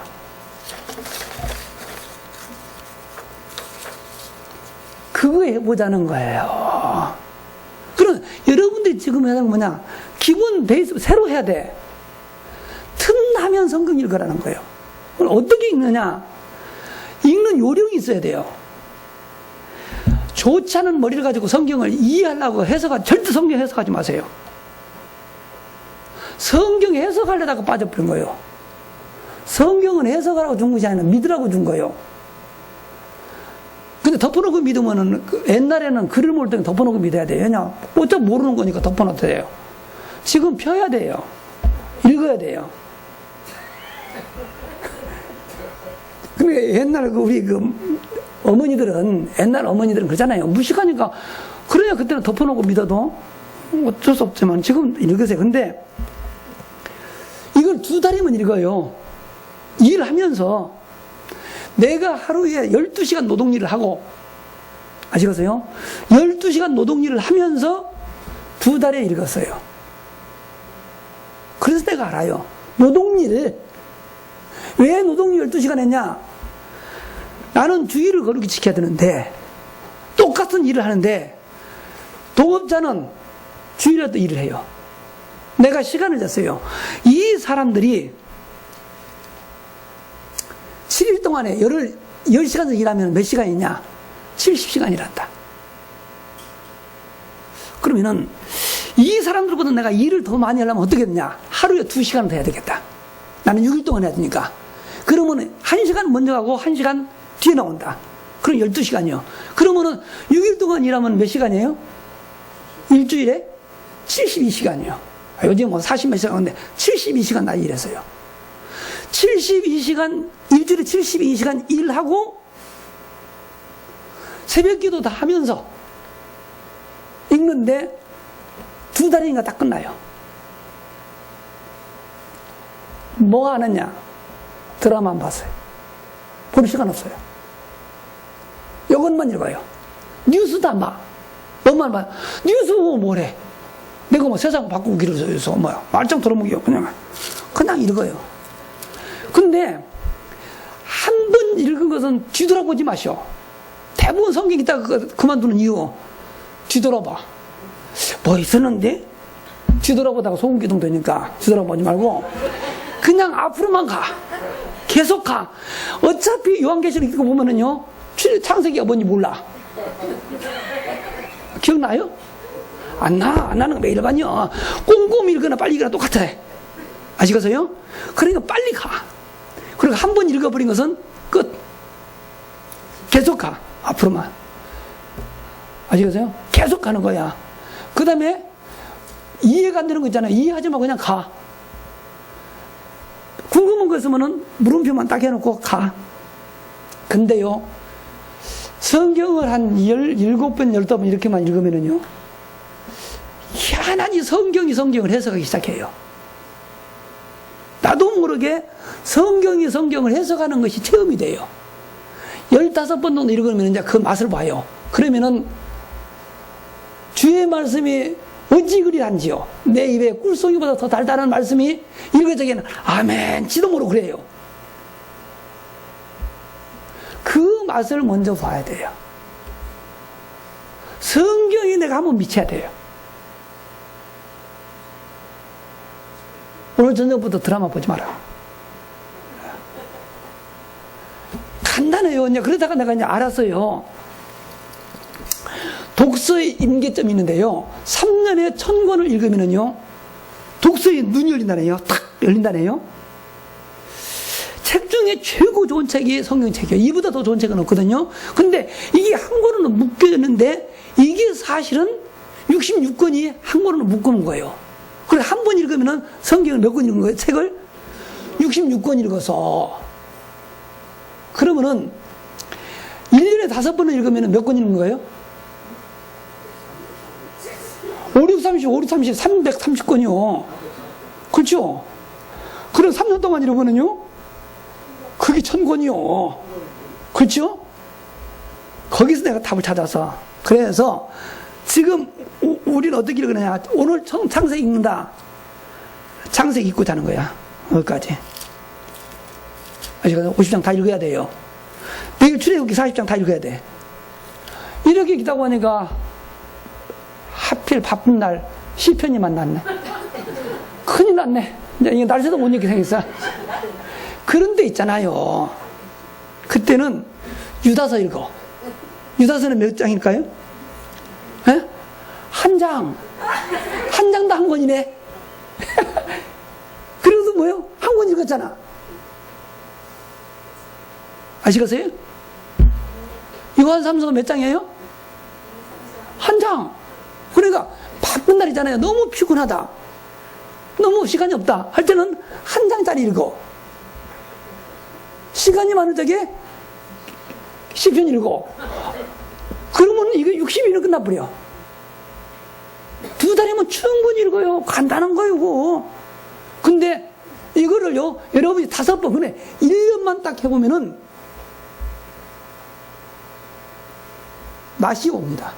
그거 해보자는 거예요. 그럼 여러분들이 지금 해야 하는 건 뭐냐? 기본 베이스 새로 해야 돼. 틈나면 성경 읽으라는 거예요. 그럼 어떻게 읽느냐? 읽는 요령이 있어야 돼요. 좋지 않은 머리를 가지고 성경을 이해하려고 절대 성경 해석하지 마세요. 성경 해석하려다가 빠져버린 거예요. 성경은 해석하라고 준 것이 아니라 믿으라고 준 거예요. 근데 덮어놓고 믿으면은, 옛날에는 글을 모를 때는 덮어놓고 믿어야 돼요. 왜냐? 어차피 모르는 거니까 덮어놓어야 돼요. 지금 펴야 돼요. 읽어야 돼요. 근데 옛날 우리 어머니들은, 옛날 어머니들은 그러잖아요. 무식하니까, 그래야 그때는 덮어놓고 믿어도 어쩔 수 없지만 지금 읽으세요. 근데 이걸 2달이면 읽어요. 일하면서 내가 하루에 12시간 노동일을 하고, 아시겠어요? 12시간 노동일을 하면서 2달에 읽었어요. 그래서 내가 알아요. 노동일. 왜 노동일 12시간 했냐? 나는 주의를 거룩히 지켜야 되는데, 똑같은 일을 하는데, 동업자는 주일에도 일을 해요. 내가 시간을 쟀어요. 이 사람들이 7일 동안에 10시간씩 일하면 몇 시간이냐? 70시간 일한다. 그러면은 이 사람들보다 내가 일을 더 많이 하려면 어떻게 했냐? 하루에 2시간은 더 해야 되겠다. 나는 6일 동안 해야 되니까. 그러면 1시간 먼저 가고 1시간 뒤에 나온다. 그럼 12시간이요. 그러면은 6일 동안 일하면 몇 시간이에요? 일주일에 72시간이요. 요즘 뭐 40몇 시간 하는데 72시간 나 일했어요. 72시간, 일주일에 72시간 일하고 새벽 기도 다 하면서 읽는데 2달인가 다 끝나요. 뭐 하느냐? 드라마만 봤어요. 볼 시간 없어요. 이것만 읽어요. 뉴스도 안 봐. 너만 봐. 뉴스 보고 뭐래? 내가 뭐 세상 바꾸기를 해서 뭐야? 말짱 들어먹여. 그냥 읽어요. 근데 한 번 읽은 것은 뒤돌아보지 마시오. 대부분 성경 있다가 그만두는 이유, 뒤돌아봐. 뭐 있었는데? 뒤돌아보다가 소금기둥 되니까 뒤돌아보지 말고 그냥 앞으로만 가. 계속 가. 어차피 요한계시록 읽고 보면은요, 창세기가 뭔지 몰라. 기억나요? 안 나는 거 매일 반요. 꼼꼼히 읽거나 빨리 읽거나 똑같아. 아시겠어요? 그러니까 빨리 가. 그리고 한 번 읽어버린 것은 끝. 계속 가. 앞으로만. 아시겠어요? 계속 가는 거야. 그 다음에 이해가 안 되는 거 있잖아요. 이해하지 말고 그냥 가. 궁금한 거 있으면은 물음표만 딱 해놓고 가. 근데요, 성경을 한 17번, 15번 이렇게만 읽으면은요, 희한하게 성경을 해석하기 시작해요. 나도 모르게 성경을 해석하는 것이 체험이 돼요. 15번 정도 읽으면 이제 그 맛을 봐요. 그러면은 주의 말씀이 어찌 그리한지요. 내 입에 꿀송이보다 더 달달한 말씀이 읽어지기에는 아멘 지도 모르고 그래요. 그 맛을 먼저 봐야 돼요. 성경이 내가 한번 미쳐야 돼요. 오늘 저녁부터 드라마 보지 마라. 간단해요. 그러다가 내가 이제 알았어요. 독서의 임계점이 있는데요. 3년에 1000권을 읽으면요, 독서의 눈이 열린다네요. 탁 열린다네요. 책 중에 최고 좋은 책이 성경책이에요. 이보다 더 좋은 책은 없거든요. 근데 이게 한 권으로 묶여졌는데 이게 사실은 66권이 한 권으로 묶어놓은 거예요. 그래 한 번 읽으면은 성경을 몇 권 읽은 거예요? 책을 66권 읽어서. 그러면은 1년에 5번을 읽으면은 몇 권 읽는 거예요? 5, 6, 30, 5, 6, 30, 330권이요. 그렇죠? 그럼 3년 동안 읽으면은요, 그게 1000권이요. 그렇죠? 거기서 내가 답을 찾아서. 그래서 지금 우리는 어떻게 읽느냐? 오늘 창세기 읽는다. 창세기 읽고 자는 거야. 여기까지. 아시겠어요? 50장 다 읽어야 돼요. 내일 출애굽기 40장 다 읽어야 돼. 이렇게 읽다 보니까 하필 바쁜 날 시편이 만났네. 큰일 났네. 이게 날새도 못 읽게 생겼어. 그런데 있잖아요. 그때는 유다서 읽어. 유다서는 몇 장일까요? 에? 한 장. 한 장도 한 권이네. 그래도 뭐요? 한 권 읽었잖아. 아시겠어요? 요한삼서가 몇 장이에요? 한 장. 그러니까 바쁜 날이잖아요. 너무 피곤하다. 너무 시간이 없다. 할 때는 한 장짜리 읽어. 시간이 많은 적에 시편 읽고, 그러면 이게 60일은 끝나버려. 2달이면 충분히 읽어요. 간단한 거예요, 그거. 근데 이거를요, 여러분이 5번, 그래, 1년만 딱 해보면은 맛이 옵니다.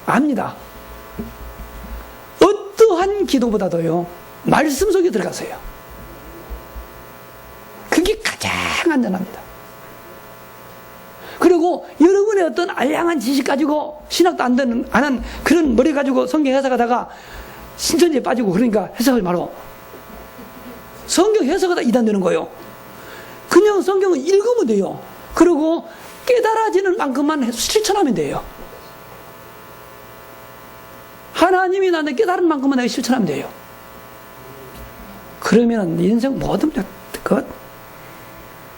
압니다. 어떠한 기도보다도요, 말씀 속에 들어가세요. 그게 가장 안전합니다. 그리고 여러분의 어떤 알량한 지식 가지고 신학도 안 하는 그런 머리 가지고 성경 해석하다가 신천지에 빠지고 그러니까 해석하지 말고. 성경 해석하다 이단되는 거예요. 그냥 성경을 읽으면 돼요. 그리고 깨달아지는 만큼만 실천하면 돼요. 하나님이 나한테 깨달은 만큼만 내가 실천하면 돼요. 그러면 인생 모든 것.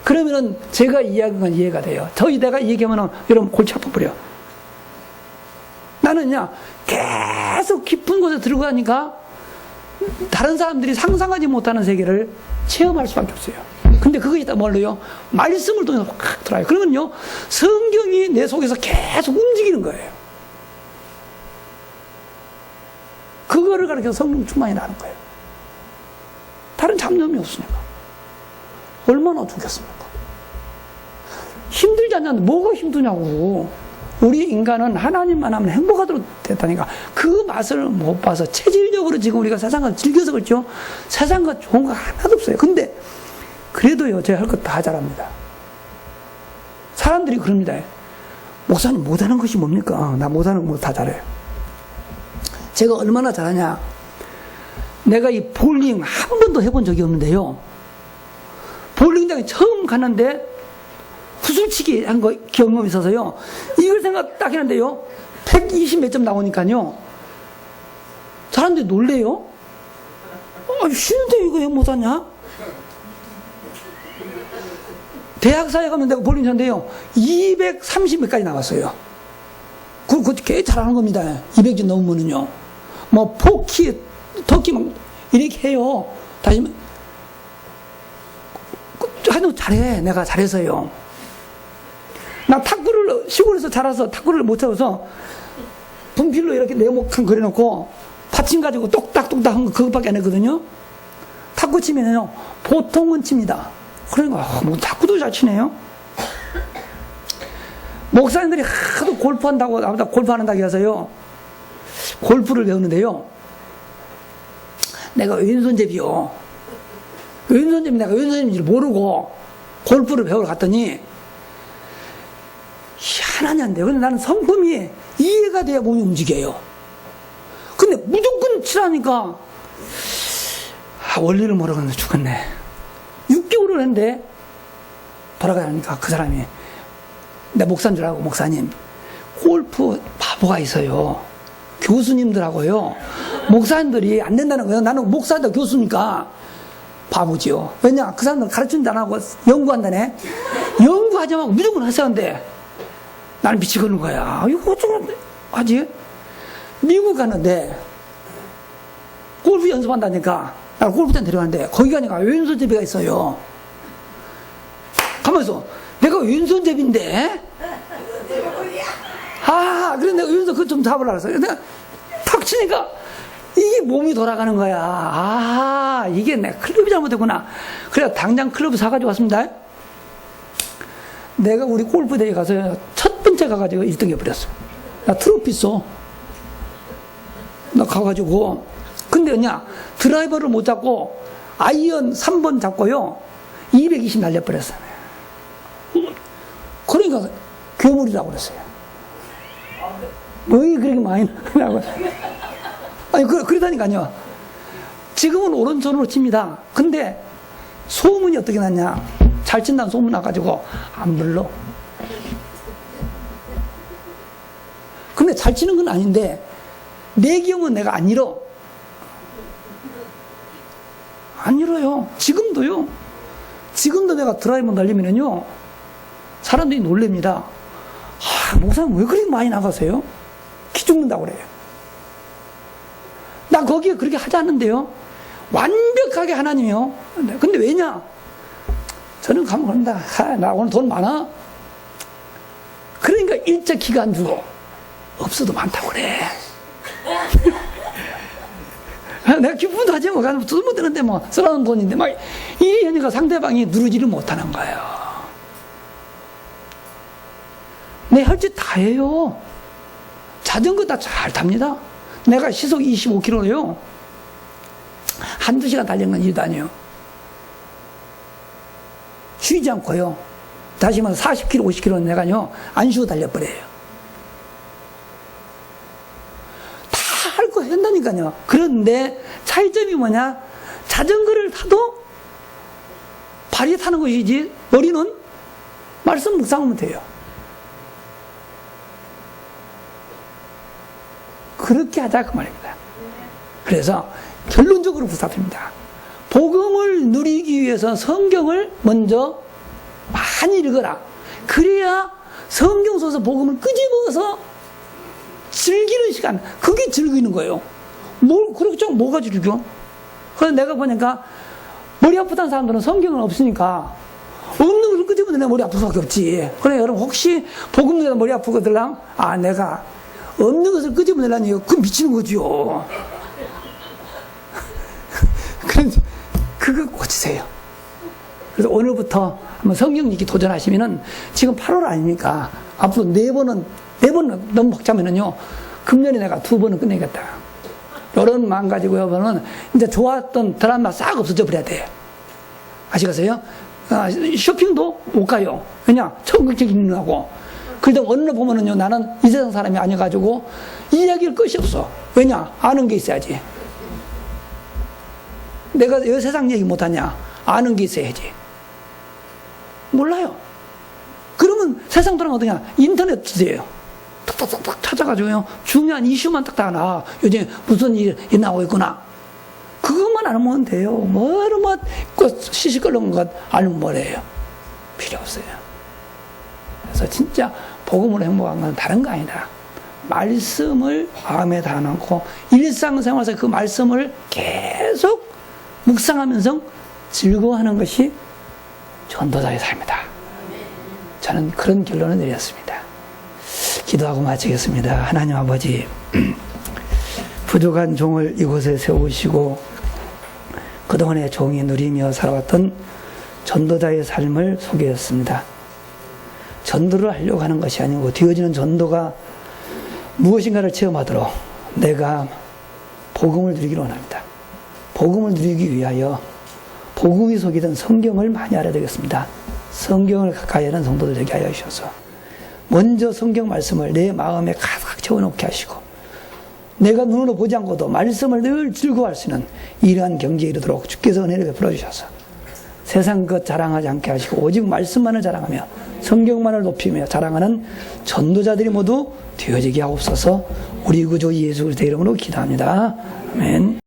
그러면은 제가 이야기한 건 이해가 돼요. 내가 얘기하면 여러분 골치 아파버려. 나는요, 계속 깊은 곳에 들어가니까 다른 사람들이 상상하지 못하는 세계를 체험할 수밖에 없어요. 근데 그거 있다 뭘로요? 말씀을 통해서 확 들어요. 그러면요, 성경이 내 속에서 계속 움직이는 거예요. 그거를 가르쳐서 성령 충만이 나는 거예요. 다른 잡념이 없으니까. 얼마나 좋겠습니까? 힘들지 않냐? 뭐가 힘드냐고. 우리 인간은 하나님만 하면 행복하도록 됐다니까. 그 맛을 못 봐서 체질적으로 지금 우리가 세상을 즐겨서 그렇죠. 세상과 좋은 거 하나도 없어요. 근데 그래도요, 제가 할 것 다 잘합니다. 사람들이 그럽니다. 목사님 못하는 것이 뭡니까? 나 못하는 거 다 잘해요. 제가 얼마나 잘하냐? 내가 이 볼링 한 번도 해본 적이 없는데요, 볼링장에 처음 갔는데 구슬치기 한 거 경험이 있어서요, 이걸 생각 딱 했는데요, 120 몇 점 나오니까요, 사람들이 놀래요. 쉬운데 이거 왜 못하냐? 대학사에 가면 내가 볼링 쳤는데요, 230 몇 가지 나왔어요. 그거 꽤 잘하는 겁니다. 200점 넘으면은요. 뭐 포키, 터키 막 이렇게 해요. 다시 하여튼 잘해. 내가 잘해서요. 나 탁구를 시골에서 자라서 탁구를 못 쳐서 분필로 이렇게 네모칸 그려놓고 받침 가지고 똑딱똑딱 한 거 그것밖에 안 했거든요. 탁구 치면요, 보통은 칩니다. 그러니까 뭐 탁구도 잘 치네요. 목사님들이 하도 골프한다고 나보다 골프하는다고 해서요, 골프를 배우는데요, 내가 왼손잡이요. 왼손잡이 내가 왼손잡이인지 모르고 골프를 배우러 갔더니 희한하냐 안 돼요. 근데 나는 성품이 이해가 돼야 몸이 움직여요. 근데 무조건 치라니까 원리를 모르겠는데 죽겠네. 6개월을 했는데 돌아가야 하니까 그 사람이 내 목사인 줄 알고, 목사님, 골프 바보가 있어요. 교수님들하고요, 목사님들이 안 된다는 거예요. 나는 목사다 교수니까 바보지요. 왜냐? 그 사람들 가르치는데 안 하고 연구한다네. 연구하지 말고 무조건 하세요인데 나는 미치겠는 거야. 이거 어쩌고 하지? 미국 가는데 골프 연습한다니까 나를 골프장 데려가는데 거기 가니까 왼손잡이가 있어요. 가만있어. 내가 왼손잡이인데? 그래 내가 왼손 그거 좀 잡으려고 했어. 내가 탁 치니까 이게 몸이 돌아가는 거야. 이게 내 클럽이 잘못됐구나. 그래서 당장 클럽 사가지고 왔습니다. 내가 우리 골프 대회 가서 첫 번째 가가지고 1등 해버렸어. 나 트로피 있어. 나 가가지고. 근데 그냥 드라이버를 못 잡고 아이언 3번 잡고요, 220 날려버렸어요. 그러니까 괴물이라고 그랬어요. 왜 그렇게 많이 나냐고. 아니, 그러다니까요. 지금은 오른손으로 칩니다. 근데 소문이 어떻게 났냐? 잘 친다는 소문 나가지고 안 불러. 근데 잘 치는 건 아닌데 내 기억은 내가 안 잃어. 안 잃어요. 지금도요. 지금도 내가 드라이버 날리면은요, 사람들이 놀랍니다. 목사님 왜 그렇게 많이 나가세요? 기 죽는다고 그래요. 나 거기에 그렇게 하지 않는데요. 완벽하게 하나님이요. 근데 왜냐? 저는 가면 그런다. 나 오늘 돈 많아? 그러니까 일적 기간 주고 없어도 많다고 그래. 내가 기분도 하지 뭐. 두번 드는데 뭐 쓰라는 돈인데 막 이래 하니까 상대방이 누르지를 못하는 거예요. 내 할 짓 다 해요. 자전거 다 잘 탑니다. 내가 시속 25km로요. 한두 시간 달리는 건 일도 아니에요. 쉬지 않고요. 다시 말해서 40km, 50km는 내가요, 안 쉬고 달려버려요. 다 할 거 한다니까요. 그런데 차이점이 뭐냐? 자전거를 타도 발이 타는 것이지, 머리는 말씀 묵상하면 돼요. 그렇게 하자, 그 말입니다. 그래서 결론적으로 부탁드립니다. 복음을 누리기 위해서 성경을 먼저 많이 읽어라. 그래야 성경 속에서 복음을 끄집어서 즐기는 시간, 그게 즐기는 거예요. 그렇죠? 뭐가 즐겨? 그래서 내가 보니까 머리 아프다는 사람들은 성경은 없으니까 없는 것을 끄집어내 내 머리 아플 수밖에 없지. 그래, 여러분 혹시 복음 내가 머리 아프거들랑, 내가 없는 것을 끄집어내려니 그건 미치는 거죠. 그래서 그거 고치세요. 그래서 오늘부터 한번 성경 읽기 도전하시면은 지금 8월 아닙니까? 앞으로 4번은 너무 복잡하면은요, 금년에 내가 2번은 끝내겠다. 이런 마음 가지고 여러분은 이제 좋았던 드라마 싹 없어져 버려야 돼. 아시겠어요? 쇼핑도 못 가요. 왜냐? 청극적 읽느라고. 그래도 어느 날 보면은요, 나는 이 세상 사람이 아니가지고 이야기할 것이 없어. 왜냐? 아는 게 있어야지. 내가 왜 세상 얘기 못하냐? 아는 게 있어야지. 몰라요. 그러면 세상 돌아가 어떠냐? 인터넷 주세요. 탁탁탁탁 찾아가지고요, 중요한 이슈만 딱 나와. 요즘 무슨 일이 나오고 있구나. 그것만 알면 돼요. 뭐 시시껄렁한 것 알면 뭐래요? 필요 없어요. 그래서 진짜 복음으로 행복한 건 다른 거 아니다. 말씀을 마음에 담아놓고 일상생활에서 그 말씀을 계속 묵상하면서 즐거워하는 것이 전도자의 삶이다. 저는 그런 결론을 내렸습니다. 기도하고 마치겠습니다. 하나님 아버지, 부족한 종을 이곳에 세우시고 그동안의 종이 누리며 살아왔던 전도자의 삶을 소개했습니다. 전도를 하려고 하는 것이 아니고 되어지는 전도가 무엇인가를 체험하도록 내가 복음을 누리기를 원합니다. 복음을 누리기 위하여 복음이 속이던 성경을 많이 알아야 되겠습니다. 성경을 가까이 하는 성도들 되게 하여 주셔서 먼저 성경 말씀을 내 마음에 가득 채워놓게 하시고 내가 눈으로 보지 않고도 말씀을 늘 즐거워할 수 있는 이러한 경지에 이르도록 주께서 은혜를 베풀어 주셔서 세상 것 자랑하지 않게 하시고 오직 말씀만을 자랑하며 성경만을 높이며 자랑하는 전도자들이 모두 되어지게 하옵소서. 우리 구주 예수 그리스도의 이름으로 기도합니다. 아멘.